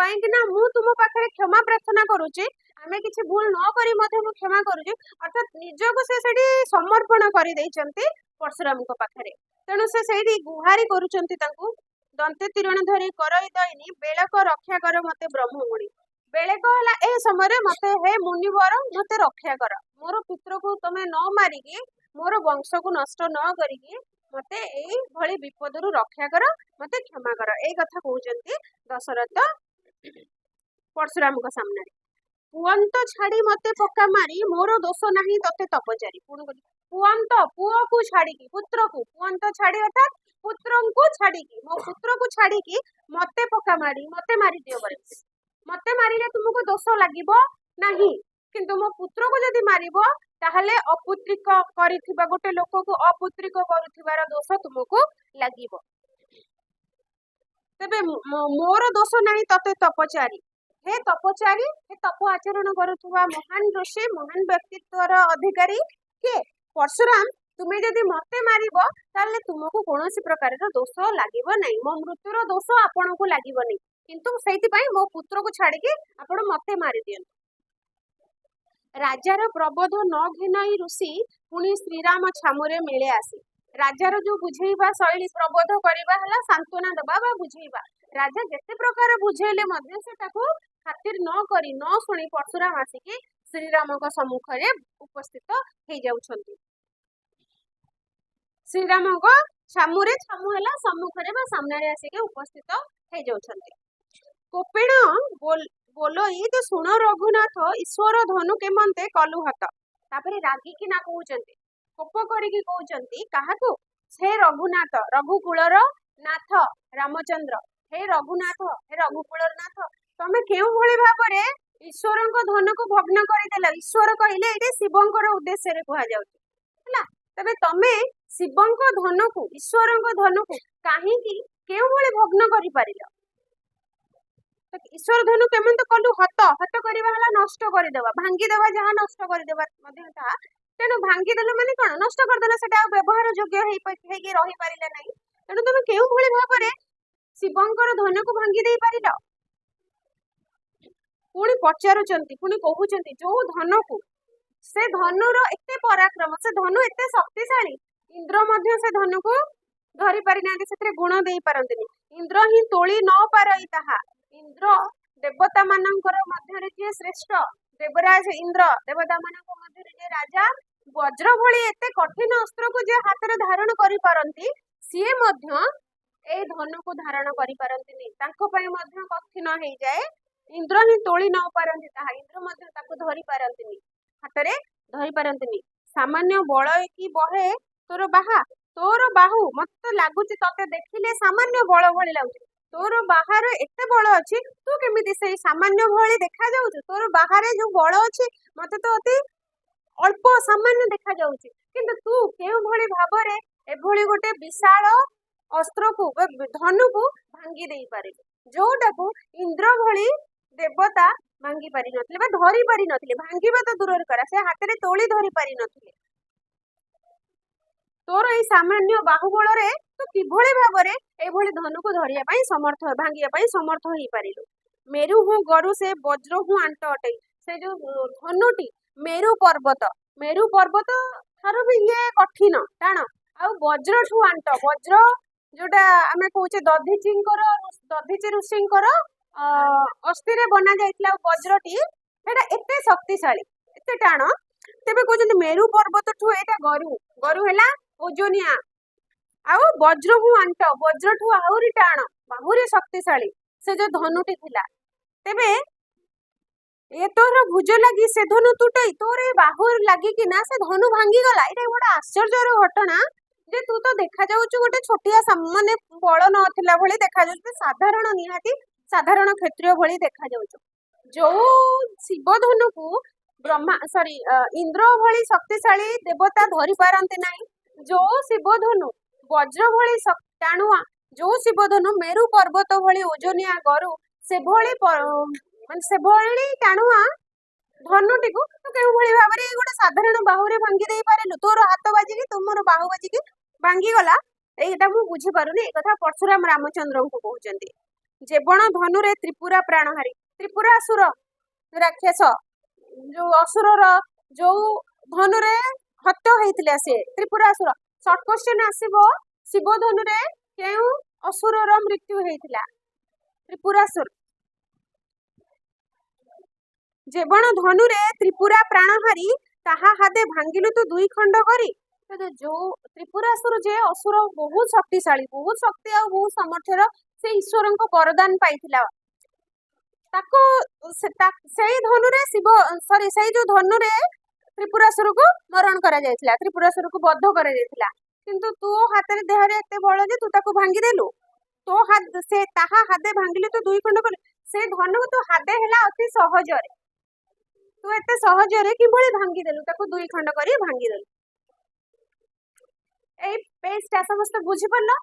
ପାଇଁକିନା ମୁଁ ତୁମ ପାଖରେ କ୍ଷମା ପ୍ରାର୍ଥନା କରୁଛି ଆମେ କିଛି ଭୁଲ ନ କରି ମଧ୍ୟ ମୁଁ କ୍ଷମା କରୁଛି ଅର୍ଥାତ୍ ନିଜକୁ ସେ ସେଠି ସମର୍ପଣ କରିଦେଇଛନ୍ତି ପରଶୁରାମଙ୍କ ପାଖରେ ତେଣୁ ସେ ସେଇଠି ଗୁହାରି କରୁଛନ୍ତି ତାଙ୍କୁ ଦନ୍ତେ ତୀରଣ ଧରି କରଇ ଦଇନି ବେଳକ ରକ୍ଷା କର ମତେ ବ୍ରହ୍ମମୁଣି ବେଳକ ହେଲା ଏ ସମୟରେ ମତେ ହେ ମୁନିବର ମତେ ରକ୍ଷା କର ମୋର ପୁତ୍ରକୁ ତମେ ନ ମାରିକି ମୋର ବଂଶକୁ ନଷ୍ଟ ନ କରିକି ମତେ ଏଇଭଳି ବିପଦରୁ ରକ୍ଷା କର ମତେ କ୍ଷମା କର ଏଇ କଥା କହୁଛନ୍ତି ଦଶରଥ ପରଶୁରାମଙ୍କ ସାମ୍ନାରେ ପୁଅନ୍ତ ଛାଡି ମତେ ପକା ମାରି ମୋର ଦୋଷ ନାହିଁ ତତେ ତପଚାରି ପୁଣି ପୁଅନ୍ତ ପୁଅକୁ ଛାଡିକି ପୁତ୍ରକୁ ପୁଅନ୍ତ ଛାଡି ଅର୍ଥାତ୍ ପୁତ୍ରଙ୍କୁ ଛାଡିକି ମୋ ପୁତ୍ରକୁ ଛାଡିକି ମତେ ପକା ମାରି ମତେ ମାରିଦିଅ ପରେ ମତେ ମାରିଲେ ତୁମକୁ ଦୋଷ ଲାଗିବ ନାହିଁ କିନ୍ତୁ ମୋ ପୁତ୍ରକୁ ଯଦି ମାରିବ ତାହେଲେ ଅପୁତ୍ରିକ କରିଥିବା ଗୋଟେ ଲୋକକୁ ଅପୁତ୍ରିକ କରୁଥିବାର ଦୋଷ ତୁମକୁ ଲାଗିବ ତେବେ ମୋର ଦୋଷ ନାହିଁ ତତେ ତପଚାରି ହେ ତପଚାରି ହେ ତପ ଆଚରଣ କରୁଥିବା ମହାନ ଋଷି ମହାନ ବ୍ୟକ୍ତିତ୍ୱର ଅଧିକାରୀ କିଏ ପରଶୁରାମ ତୁମେ ଯଦି ମତେ ମାରିବ ତାହେଲେ ତୁମକୁ କୌଣସି ପ୍ରକାରର ଦୋଷ ଲାଗିବ ନାହିଁ ମୋ ମୃତ୍ୟୁର ଦୋଷ ଆପଣଙ୍କୁ ଲାଗିବନି କିନ୍ତୁ ସେଇଥିପାଇଁ ମୋ ପୁତ୍ରକୁ ଛାଡିକି ଆପଣ ମତେ ମାରିଦିଅନ୍ତୁ ରାଜାର ପ୍ରବୋଧ ନ ଘେନାଇ ଋଷି ପୁଣି ଶ୍ରୀରାମ ଛାମୁରେ ମିଳେ ଆସି ରାଜାର ଯୋଉ ବୁଝେଇବା ଶୈଳୀ ପ୍ରବୋଧ କରିବା ହେଲା ସାନ୍ତ୍ୱନା ଦେବା ବା ବୁଝେଇବା ରାଜା ଯେତେ ପ୍ରକାର ବୁଝେଇଲେ ମଧ୍ୟ ସେ ତାକୁ ଖାତିର ନ କରି ନ ଶୁଣି ପରଶୁରାମ ଆସିକି श्रीराम सम्मुख रे उपस्थित हो जाउछंती। श्रीराम छामुरे छामु है सम्मुख रे सामने आसिके उपस्थित हो जाउछंती। कोपिण बोलोई तो सुण रघुनाथ ईश्वर धनु केमंते कलु हत। तापरे रागिकी ना कहउचंती, कोप करिकी कहउचंती काहाकू, हे रघुनाथ, रघुकुलर नाथ रामचंद्र, हे रघुनाथ, हे रघुकुलर नाथ, तमे केउ भली भाबरे ईश्वरଙ୍କ धनको भग्न करिदेला। ईश्वर कहिले एटे शिवଙ୍କର उद्देश्य रे कहा जाउची हला। तबे तमे शिवଙ୍କ धनको, ईश्वरଙ୍କ धनको काहेकि केउ भली भग्न करि पारिलो। ईश्वर धनु केमंत कलु हत। हत करिवा हला नष्ट करि देबा, भांगी देबा, जहा नष्ट करि देबा मध्ये ता तेनु भांगी देले माने कोन नष्ट कर देला, सेटा व्यवहार योग्य हेई रही पारिले नै। तेनु तुम केउ भली भाबरे शिवंकर धनको भांगी देई पारिलो। पुणी पचारुचंती, पुणी कहउचंती जो धनको, से धनुर एते पराक्रम, से धनु एते शक्तिशाली, इंद्र मध्य से धनुको धरि पारि नांती, सेतरे गुण देई पारंतिनी। इंद्र ही तोली न पारई ताहा। इंद्र देवता मानकर मध्य जे श्रेष्ठ देवराज इंद्र, देवता मानक मध्य जे राजा, वज्र भली एते कठिन अस्त्र को जे हाथ रे धारण करि पारंती, सिए मध्य ए धनु को धारण करि पारंतिनी। तांको पई मध्य कठिन हेई जाए। इंद्र ही तोली न पारंती ताहा, इंद्र मध्य ताको धरि पारंतिनी, हाथ रे धरि पारंतिनी। सामान्य बळ की बहे तोर बाहा, तोर बाहु मत लागुची तते देखिले सामान्य बळ भली लागुची। तोर बाहर एते बळ अछि, तू केमिति सेई सामान्य भली देखा जाउछ। तोर बाहर जो बळ अछि मते तो अति अल्प सामान्य देखा जाउछ, किंतु तू केउ भली भाबरे एभली गोटे विशाल अस्त्र को धनु को भांगी देई पारे, जोटा को इंद्र भली देवता भांगी पारि नथिले बा धरि पारि नथिले। भांगीबा तो दूर करा, से हाथ रे तोली धरि पारि नथिले। तोर ए सामान्य बाहुबल रे तू किभली भाबरे एभली धनु को धरिया पई समर्थ, भांगिया पई समर्थ होई पारिलु। मेरु हूँ गरु से वज्र हूँ आंट अटे। से जो धनुटी मेरु पर्वत थारु भी ये कठिन टाण, आ वज्र ठू आंट। वज्र जोटा आमे कहूचे दधीची ऋषिंकर अस्थि रे बना जाइतला वज्रटी, सेटा एते शक्तिशाली, एते टाण। तेबे कहउचंती मेरु पर्वत ठू एटा गरु हेला ओजनिया, आउ वज्र हूँ आंट, वज्र ठू आहुरी टाण, आहुरी शक्तिशाली से जो धनुटी थिला। तेबे ए तोर भुज लगी से धनु तुटई, तोर ए बाहुर लगी कि ना से धनु भांगी गला। एटा बड़ा आश्चर्यर घटना जे तू तो देखा जाउछु गोटे छोटिया सामान्य बळ नथिला भली देखा जाउछु, साधारण निहाती साधारण क्षत्रिय भली देखा जाउछु। जो शिव धनु को ब्रह्मा इंद्र भली शक्तिशाली देवता धरि पारंते नाही, जो शिव धनु वज्र भली टाणुआ, जो शिव धनु मेरु पर्वत भली ओजनिया गरु, से भली से भली टाणुआ धनुटी को तो केउ भली भाबरे गोटे साधारण बाहुरे भांगी देई पारेलु। तोर हाथ बाजी की तुमर बाहु बाजी की भांगी गला, एटा मु बुझी पारुनी। ए कथा परशुराम रामचंद्र को कहउचंती। जेबण धनुरे त्रिपुरा प्राणहारी, त्रिपुरासुर राक्षस जो असुरर जो धनुरे हत्या होइतिला, से त्रिपुरासुर। शॉर्ट क्वेश्चन आसीबो, शिव धनुरे केउ असुरर मृत्यु होइतिला? त्रिपुरासुर। जेबण धनुरे त्रिपुरा प्राणहारी, ताहा हादे भांगिलु तो दुई खंड करी। तो जो त्रिपुरासुर जे असुर बहुत शक्तिशाली, बहुत शक्ति आ बहुत सामर्थ्यर, से ईश्वरन को वरदान पाइथिला। ताको सेई धनुरे शिव सेई जो धनुरे त्रिपुरासुर को मरण करा जायतिला, त्रिपुरासुर को बद्ध करा जायतिला। किंतु तू हाथ रे देह रे एते बळ जे तू ताको भांगी देलु। तो हाथ से ताहा हादे भांगिलु तो दुई खंड करी। से धनु तो हादे हेला अति सहज रे, तू एते सहज रे किभली भांगी देलु, ताको दुई खंड करी भांगी देलु। ए पेजटा समस्त बुझी पड़लो?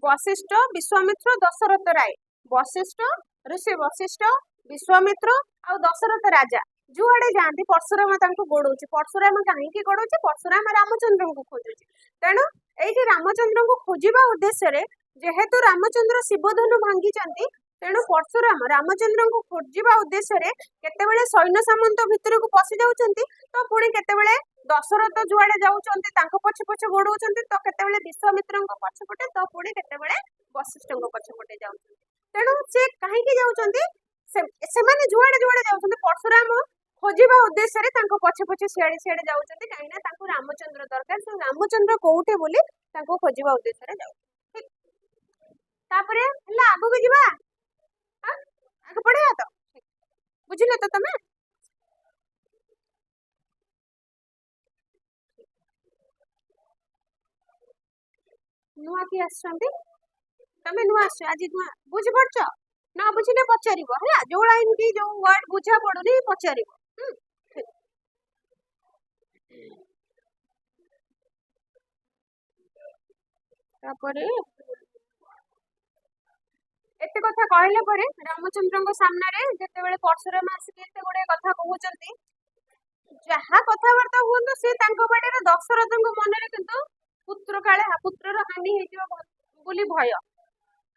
वशिष्ठ, विश्वामित्र, दशरथ राय। वशिष्ठ ऋषि वशिष्ठ, विश्वामित्र आ दशरथ राजा जुआड़े जाती परशुराम तांको गोड़ौछि। परशुराम कहीं गोड़ौछि? परशुराम रामचंद्र को खोजुछि। तेणु ये रामचंद्र को खोजिबा उद्देश्य रे जेहेतु रामचंद्र शिवधनु भांगी ତେଣୁ परशुराम रामचंद्र को खोजिबा उद्देश्य रे केतेबेले सैन्य सामंत भितर को पसि जाउछंती तो पुणी केतेबेले दशरथ जुआड़े जाउछंती तांको पछे पछे गोडउछंती तो केतेबेले विश्वामित्र को पछपटे तो पुणी केतेबेले वशिष्ठ को पछपटे जाउछंती तेणु से काहे की जाउछंती से माने जुआड़े जुआड़े जाउछंती परशुराम खोजिबा उद्देश्य रे तांको पछे पछे सियाड़े सियाड़े जाउछंती काहे ना तांको रामचंद्र दरकार से रामचंद्र कोउठे बोली तांको खोजिबा उद्देश्य रे जाउ ठीक तापरे हला आगु के जिबा आगे पढ़ेगा तो बुझिले तो तमे नुआ की आसछंती तमे नुआ आछ आज नुआ बुझि पड़छ ना बुझिले पचारिबो हला जो लाइन की जो वर्ड बुझा पड़ुनी पचारिबो तापरे एते कथा कहले परे रामचंद्र सामने रे जेते बेले परशुराम आसिक एते गुडे कथा कहउचंती जहा कथावार्ता हुअंतु से तांको बाटे रे दशरथଙ୍କ मନରେ କିନ୍ତୁ पुत्र काले पुत्रर हानि हेजिबो बोली भय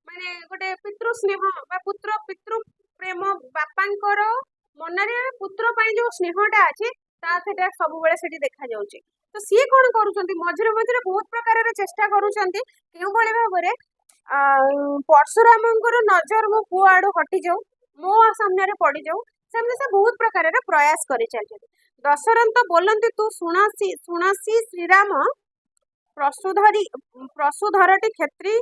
माने गोटे पितृ स्नेह बा पुत्र पितृ प्रेम बापांकर मनरे पुत्र पई जो स्नेहटा अछि ता सेटा सब बेले सेठी देखा जाउची तो सी कोन करूचंती मझरे मझरे बहुत प्रकार रे चेष्टा करूचंती केउ भले भाबरे परशुराम नजर मो पुआ आड़ हटि जाऊ मो सामने पड़ जाऊ से बहुत प्रकार प्रयास कर दशरथ बोलती तू शुणासी शुणासी श्रीराम प्रसूधरटी क्षेत्री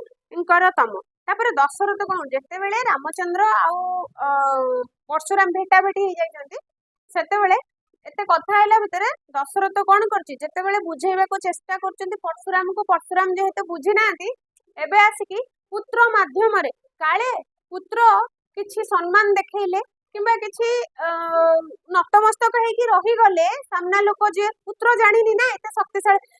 तम तापर दशरथ कौन जिते बेले रामचंद्र परशुराम भेटा भेटी हो जाते एते कथा है भितर दशरथ कौन करते बुझेबा को चेष्टा कर परशुराम को परशुराम जेहेतु बुझी ना एबे आसिकी पुत्र माध्यम रे काले पुत्र किछि सम्मान देखैले किंबा किछि नतमस्तक हेकी रही गले सामना लोक जे पुत्र जानिनी ना एते शक्तिशाली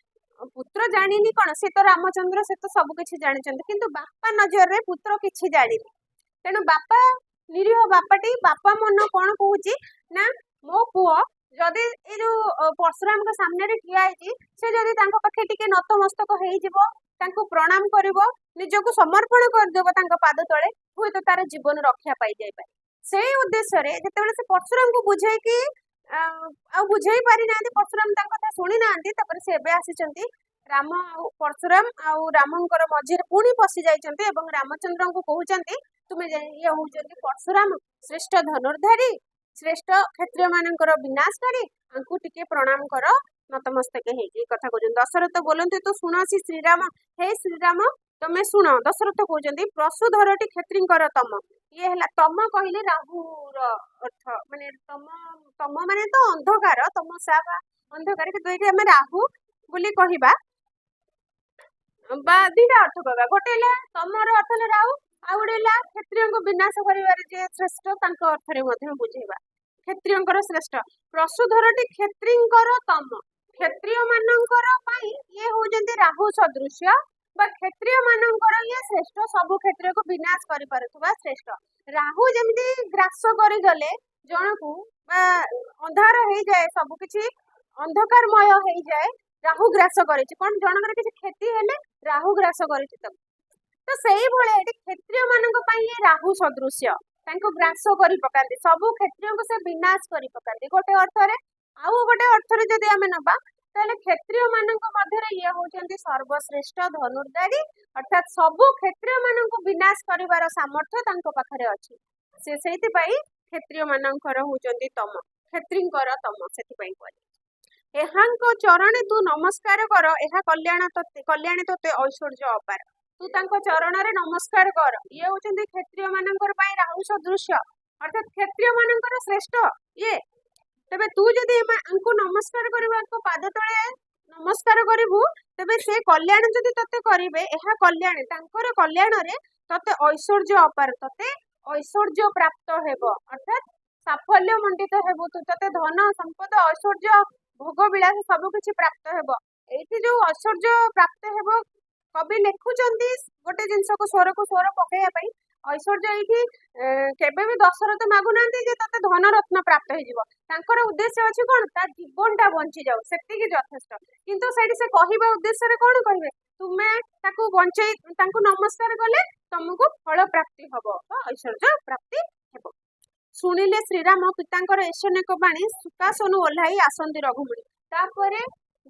पुत्र जानिनी कोन से तो रामचंद्र से तो सब किछि जानिचंती किंतु बापा नजर रे पुत्र किछि जानिनी तेनु बापा निरीह बापाटी बापा मन कोन कहूची ना मो पुओ जदि ए जो परशुराम के सामने रे ठिया आइची से जदि तांको पाखे टिके नतमस्तक हेई जिवो तांको प्रणाम करिवो निजको समर्पण कर देबो तांको पाद तळे हुए तो तार जीवन रक्षा पाई जाय पारे सेही उद्देश्य रे जेतेबेले से परशुराम को बुझाई कि आ बुझाई पारि नांती परशुराम तांको कथा सुनि नांती तपर से एबे आसीचंती राम परशुराम आ रामंकर मझिर पुणी पसि जाइचंती एवं रामचंद्र को कहउचंती तुमे ये होउचंती परशुराम श्रेष्ठ धनुर्धारी श्रेष्ठ क्षत्रिय मानकर विनाशकारी आंकु टिके प्रणाम कर नतमस्तक हे कथा कहउचंती दशरथ बोलंती तो शुणासी श्रीराम हे श्रीराम तमे शुण दशरथ कहउचंती प्रसूधरटी क्षेत्रींकर तम ये हला तम कहिले राहुर अर्थ माने तम तम माने तो अंधकार तमसा अंधकार के दुई हम राहु बोली कहिबा बा दिटा अर्थ कहबा गोटेला तमर अर्थ ले राहु आ गोटेला क्षत्रिय को विनाश करिवार जे श्रेष्ठ तांको अर्थ रे मध्ये बुझेबा क्षत्रियंकर श्रेष्ठ प्रसूधरटी क्षेत्रींकर तम क्षत्रिय मानंकर पई ये होजंती राहु सदृश्य बा क्षत्रिय मानंकर ये श्रेष्ठ सब क्षेत्र को विनाश करि परथुवा श्रेष्ठ राहु जेमती ग्रास करि गले जनकू बा अंधार हे जाए सब किछि अंधकारमय हे जाए राहु ग्रास करिछि कोन जनकर किछि खेती हेले राहु ग्रास करिछि तो सेही भले एटी क्षत्रिय मानक पई ये राहु सदृश्य तांको ग्रास करि पकांती सब क्षत्रिय को से विनाश करि पकांती गोटे अर्थ रे आउ गोटे अर्थ रे जदि हमें नबा ताले क्षत्रिय मानक मध्य रे ये होचंती सर्वश्रेष्ठ धनुर्धारी अर्थात सब क्षत्रिय मानक विनाश करिवार सामर्थ्य तांको पाखरे अछि से सेति पई क्षत्रिय मानकर होचंती तम क्षत्रिंकर तम सेति पई कहले एहांको चरणे तू नमस्कार कर एहा कल्याणी तोते ऐश्वर्य अपार तू तांको चरण रे नमस्कार कर ये होचंती क्षत्रिय मानकर पई राहु सदृश्य अर्थात क्षत्रिय मानकर श्रेष्ठ ये तबे तू जदि आंको नमस्कार करबा को पाद तळे नमस्कार करिवु तबे से कल्याण जदि तते करिवे एहा कल्याणी तांकर कल्याण रे तते ऐश्वर्य अपार तते ऐश्वर्य प्राप्त हेबो अर्थात साफल्य मंडित हेबो तू तते धन संपद ऐश्वर्य भोग विलास सब किछि प्राप्त हेबो एठी जो ऐश्वर्य प्राप्त हेबो कवि लेखुचंती गोटे जिंस को स्वर पकेया पई ऐश्वर्य एठी केबे भी दशरथ मागु नांती जे तते धन रत्न प्राप्त हे जिवो तांकर उद्देश्य अछि कोन ता जीवनटा बंची जाऊ सेति कि यथेष्ट किंतु सेठी से कहिबा उद्देश्य रे कोन कहिबे तुमे ताकू बंचै तांकू नमस्कार कले तुमको फल प्राप्ति हबो ऐश्वर्य प्राप्ति हेबो। शुणिले श्रीराम पितांकर ऐश्वर्यक बाणी सुकासनु ओह्लाई आसंती रघुमुनि। तापरे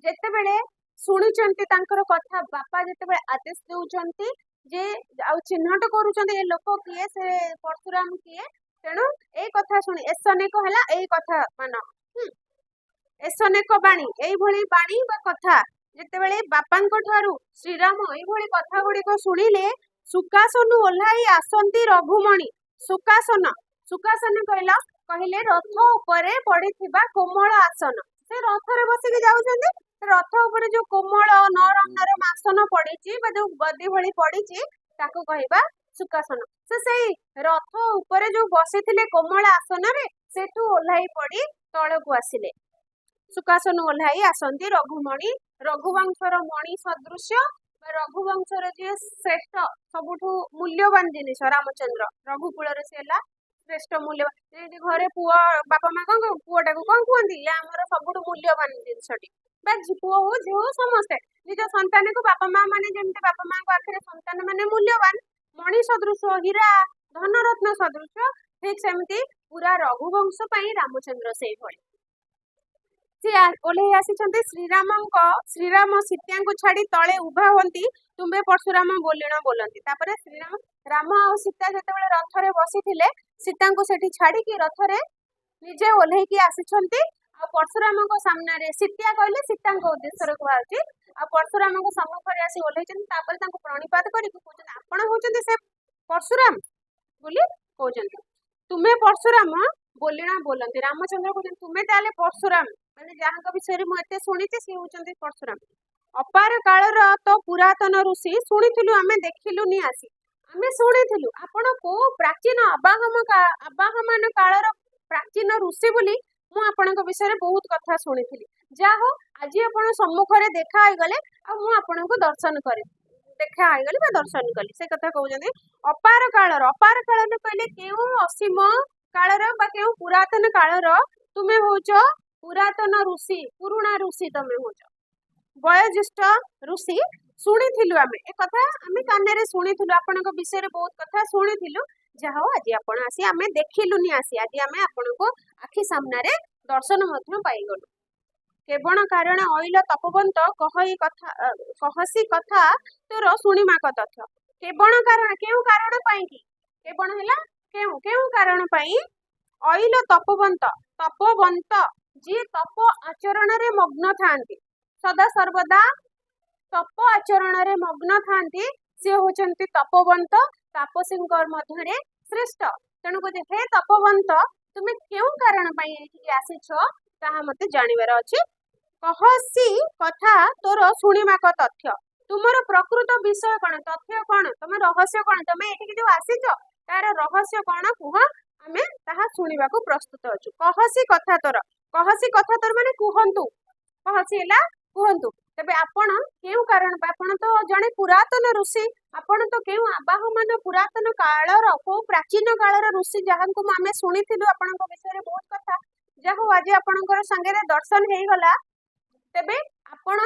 जेतेबेले शुणुचंती तांकर कथा बापा जेतेबेले आदेश देउचंती जे आ चिन्हट करूचंती ए लोक किए से परशुराम किए तेणु ए कथा शुणी ऐश्वर्यक हला ए कथा मान ऐश्वर्यक बाणी एई भली बाणी बा कथा जेतेबेले बापांक ठारू श्रीराम एई भली कथा गुडी को शुणिले सुकासनु ओह्लाई आसंती रघुमणि। सुकासन सुकासन कहला कहले रथ उपरे पड़िथिबा कोमल आसन से रथ रे बसिक जाउछन्ते रथ उपरे जो कोमल नरम नरम आसन पड़िछि बा जो गद्दी भली पड़िछि ताको कहबा सुकासन। से सेई रथ उपरे जो बसिथिले कोमल आसन रे सेठु ओल्हाई पड़ी तळकु आसिले। सुकासन ओल्हाई आसंती रघुमणि। रघुवंशर मणि सदृश्य रघुवंशर जे श्रेष्ठ सबुठु मूल्यवान जिनिस रामचंद्र रघुकुल रे सेला श्रेष्ठ मूल्यवान जे घरे पुआ बापा माँ कौन पुआटा को कौन कहती आमर सबुठु मूल्यवान जिनसटी बा पुआ हो झील हो समस्ते निज संतान को बापा माँ माने जेमती बापा माँ को आखिर संतान माने मूल्यवान मणि सदृश हीरा धनरत्न सदृश ठीक सेमती पूरा रघुवंश पई रामचंद्र से भली से ओल्हे आसिछन्ते श्रीराम सीता को छाड़ी तले उभा होती तुम्बे परशुराम बोलिण बोलती तापरे श्रीराम राम और सीता जेतेबेले रथ रे बसिथिले सीता को सेठी छाड़ी की रथ रे निजे ओल्हे की आसिछन्ते आ परशुराम को सामने रे सीता कहले सीता को उद्देश्य रे कहउची आ परशुराम को सम्मुख रे आसी ओल्हेचन तापरे तांको प्रणिपात करी कहउछन आपण होचन से परशुराम बोली कहउछन तुम्हें परशुराम बोलिणा बोलती रामचंद्र कहते तुम्हें ताले परशुराम माने जहाँ विषय मुझे शुणी सी होती परशुराम अपार कालर तो पुरातन ऋषि शुणिलु आम देखिलु नि आसी आम शुणिलु आपण को प्राचीन आबाहमान कालर प्राचीन ऋषि बोली मु आपण विषय बहुत कथा शुणी जा हो आज आप सम्मुख में देखा गले आपन को दर्शन करे देखा गली दर्शन कली से कथा कहते अपार कालर कहले केउ असीम कालर बा केउ पुरातन कालर तुमे होच पुरातन ऋषि पुराणा ऋषि तमे होच वयोज्येष्ठ ऋषि शुणिथिलु आमे ए कथा आमे काने रे शुणिथिलु आपनक विषय रे बहुत कथा शुणिथिलु जाहो आज आपण आसी आमे देखिलु नि आसी आज आमे आपनको आखि सामने रे दर्शन मध्य पाई गलु केवण कारण ऑइल तपवंत कहसी कथा तोर शुणिमा क तथ्य केवण कारण केउ कारण पाई की केवण हैला केउ केउ कारण पाई ऑइल तपवंत जी तप आचरण रे मग्न थांती सदा सर्वदा तप आचरण रे मग्न थांती से होचंती तपवंत तापसींकर मध्यरे श्रेष्ठ तेणु को हे तपवंत तुमे केउ कारण पाई एठी आसीछ ताहा मते जानिबार अछि कहसी कथा तोर शुणिमा क तथ्य तुमर प्रकृत विषय कौन तथ्य कौन तुम रहस्य कौन तुम एठी जो आसीछ तार रहस्य कौन कुह आमे ताहा शुणिबा को प्रस्तुत अछु कहसी कथा तोर माने कुहंतु कहसी एला कुहंतु तबे आपण केउ कारण आपण तो जने पुरातन ऋषि आपण तो केउ आबाहमान पुरातन कालर को प्राचीन कालर ऋषि जहां को आमे शुणिथिलु आपण को विषय रे बहुत कथा जाहो आज आपणकर संगे रे दर्शन हेई गला तबे आपण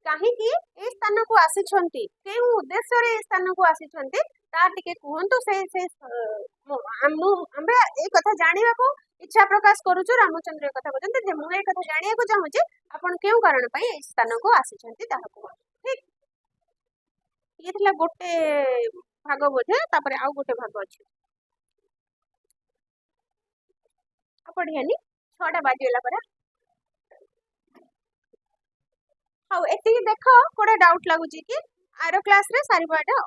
काहे की ए स्थान को आसीछंती केउ उद्देश्य रे ए स्थान को आसीछंती ता टिके कहंतु से आमे ए कथा जानिबा को इच्छा प्रकाश करूछु रामचंद्र कथा कहते जे मु ए कथा जानिया को चाहूची आपण केउ कारण पई ए स्थान को आसीछंती ताहा को ठीक ये थिला गोटे भाग बोधे तापरे आउ गोटे भाग अछि पढ़ियानी 6टा बाजिला पर हाउ एति देखो कोडा डाउट लागुची कि आरो क्लास रे सारिबाडा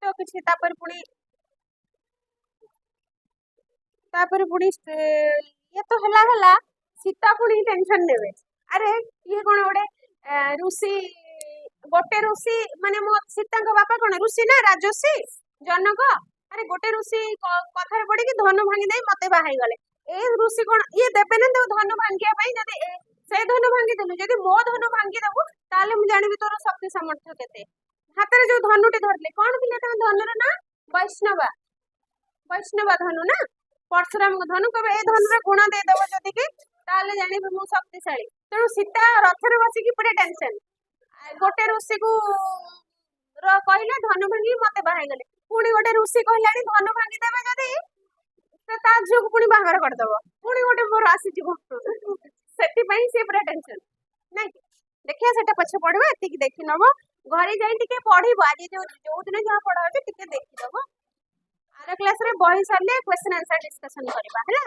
तो किसी तापर पुणी ये तो हला सीता पुणी टेंशन नेबे अरे ये कोन ओडे ऋषि गोटे ऋषि माने मो सीता को बापा कोन ऋषि ना राजसी जनक अरे गोटे ऋषि कथा पड़ी कि धन भांगी दे मते बाहाई गले ए ऋषि कोन ये देबे न तो धन भांगिया पई जदी से धन भांगी देलु जदी मो धन भांगी देबु ताले मु जानिबि तोर शक्ति सामर्थ्य केते हाथ रे जो धनुटे धरले कौन थिले तमे धनुर ना वैष्णव धनु ना परशुराम को धनु कबे ए धनु रे गुण दे देबो जदी कि ताले जानिबि मु शक्तिशाली तेणु सीता रथ रे बसी कि पड़े टेंशन गोटे ऋषि को कहले धनु भांगी मते बाहागले पुणी गोटे ऋषि कहलानी धनु भांगी देवे जदी से ता झियो को पुणी बाहागर कर दबो पुणी गोटे मोर आसी जीवो सेति पई से पूरा टेंशन नै देखिया सेटा पछे पढबा एति की देखि नबो घरे जाई टिके पढिबो आज जो दिन जहा पढाबे टिके देखि दबो आर क्लास रे बही सरले क्वेश्चन आंसर डिस्कशन करबा हला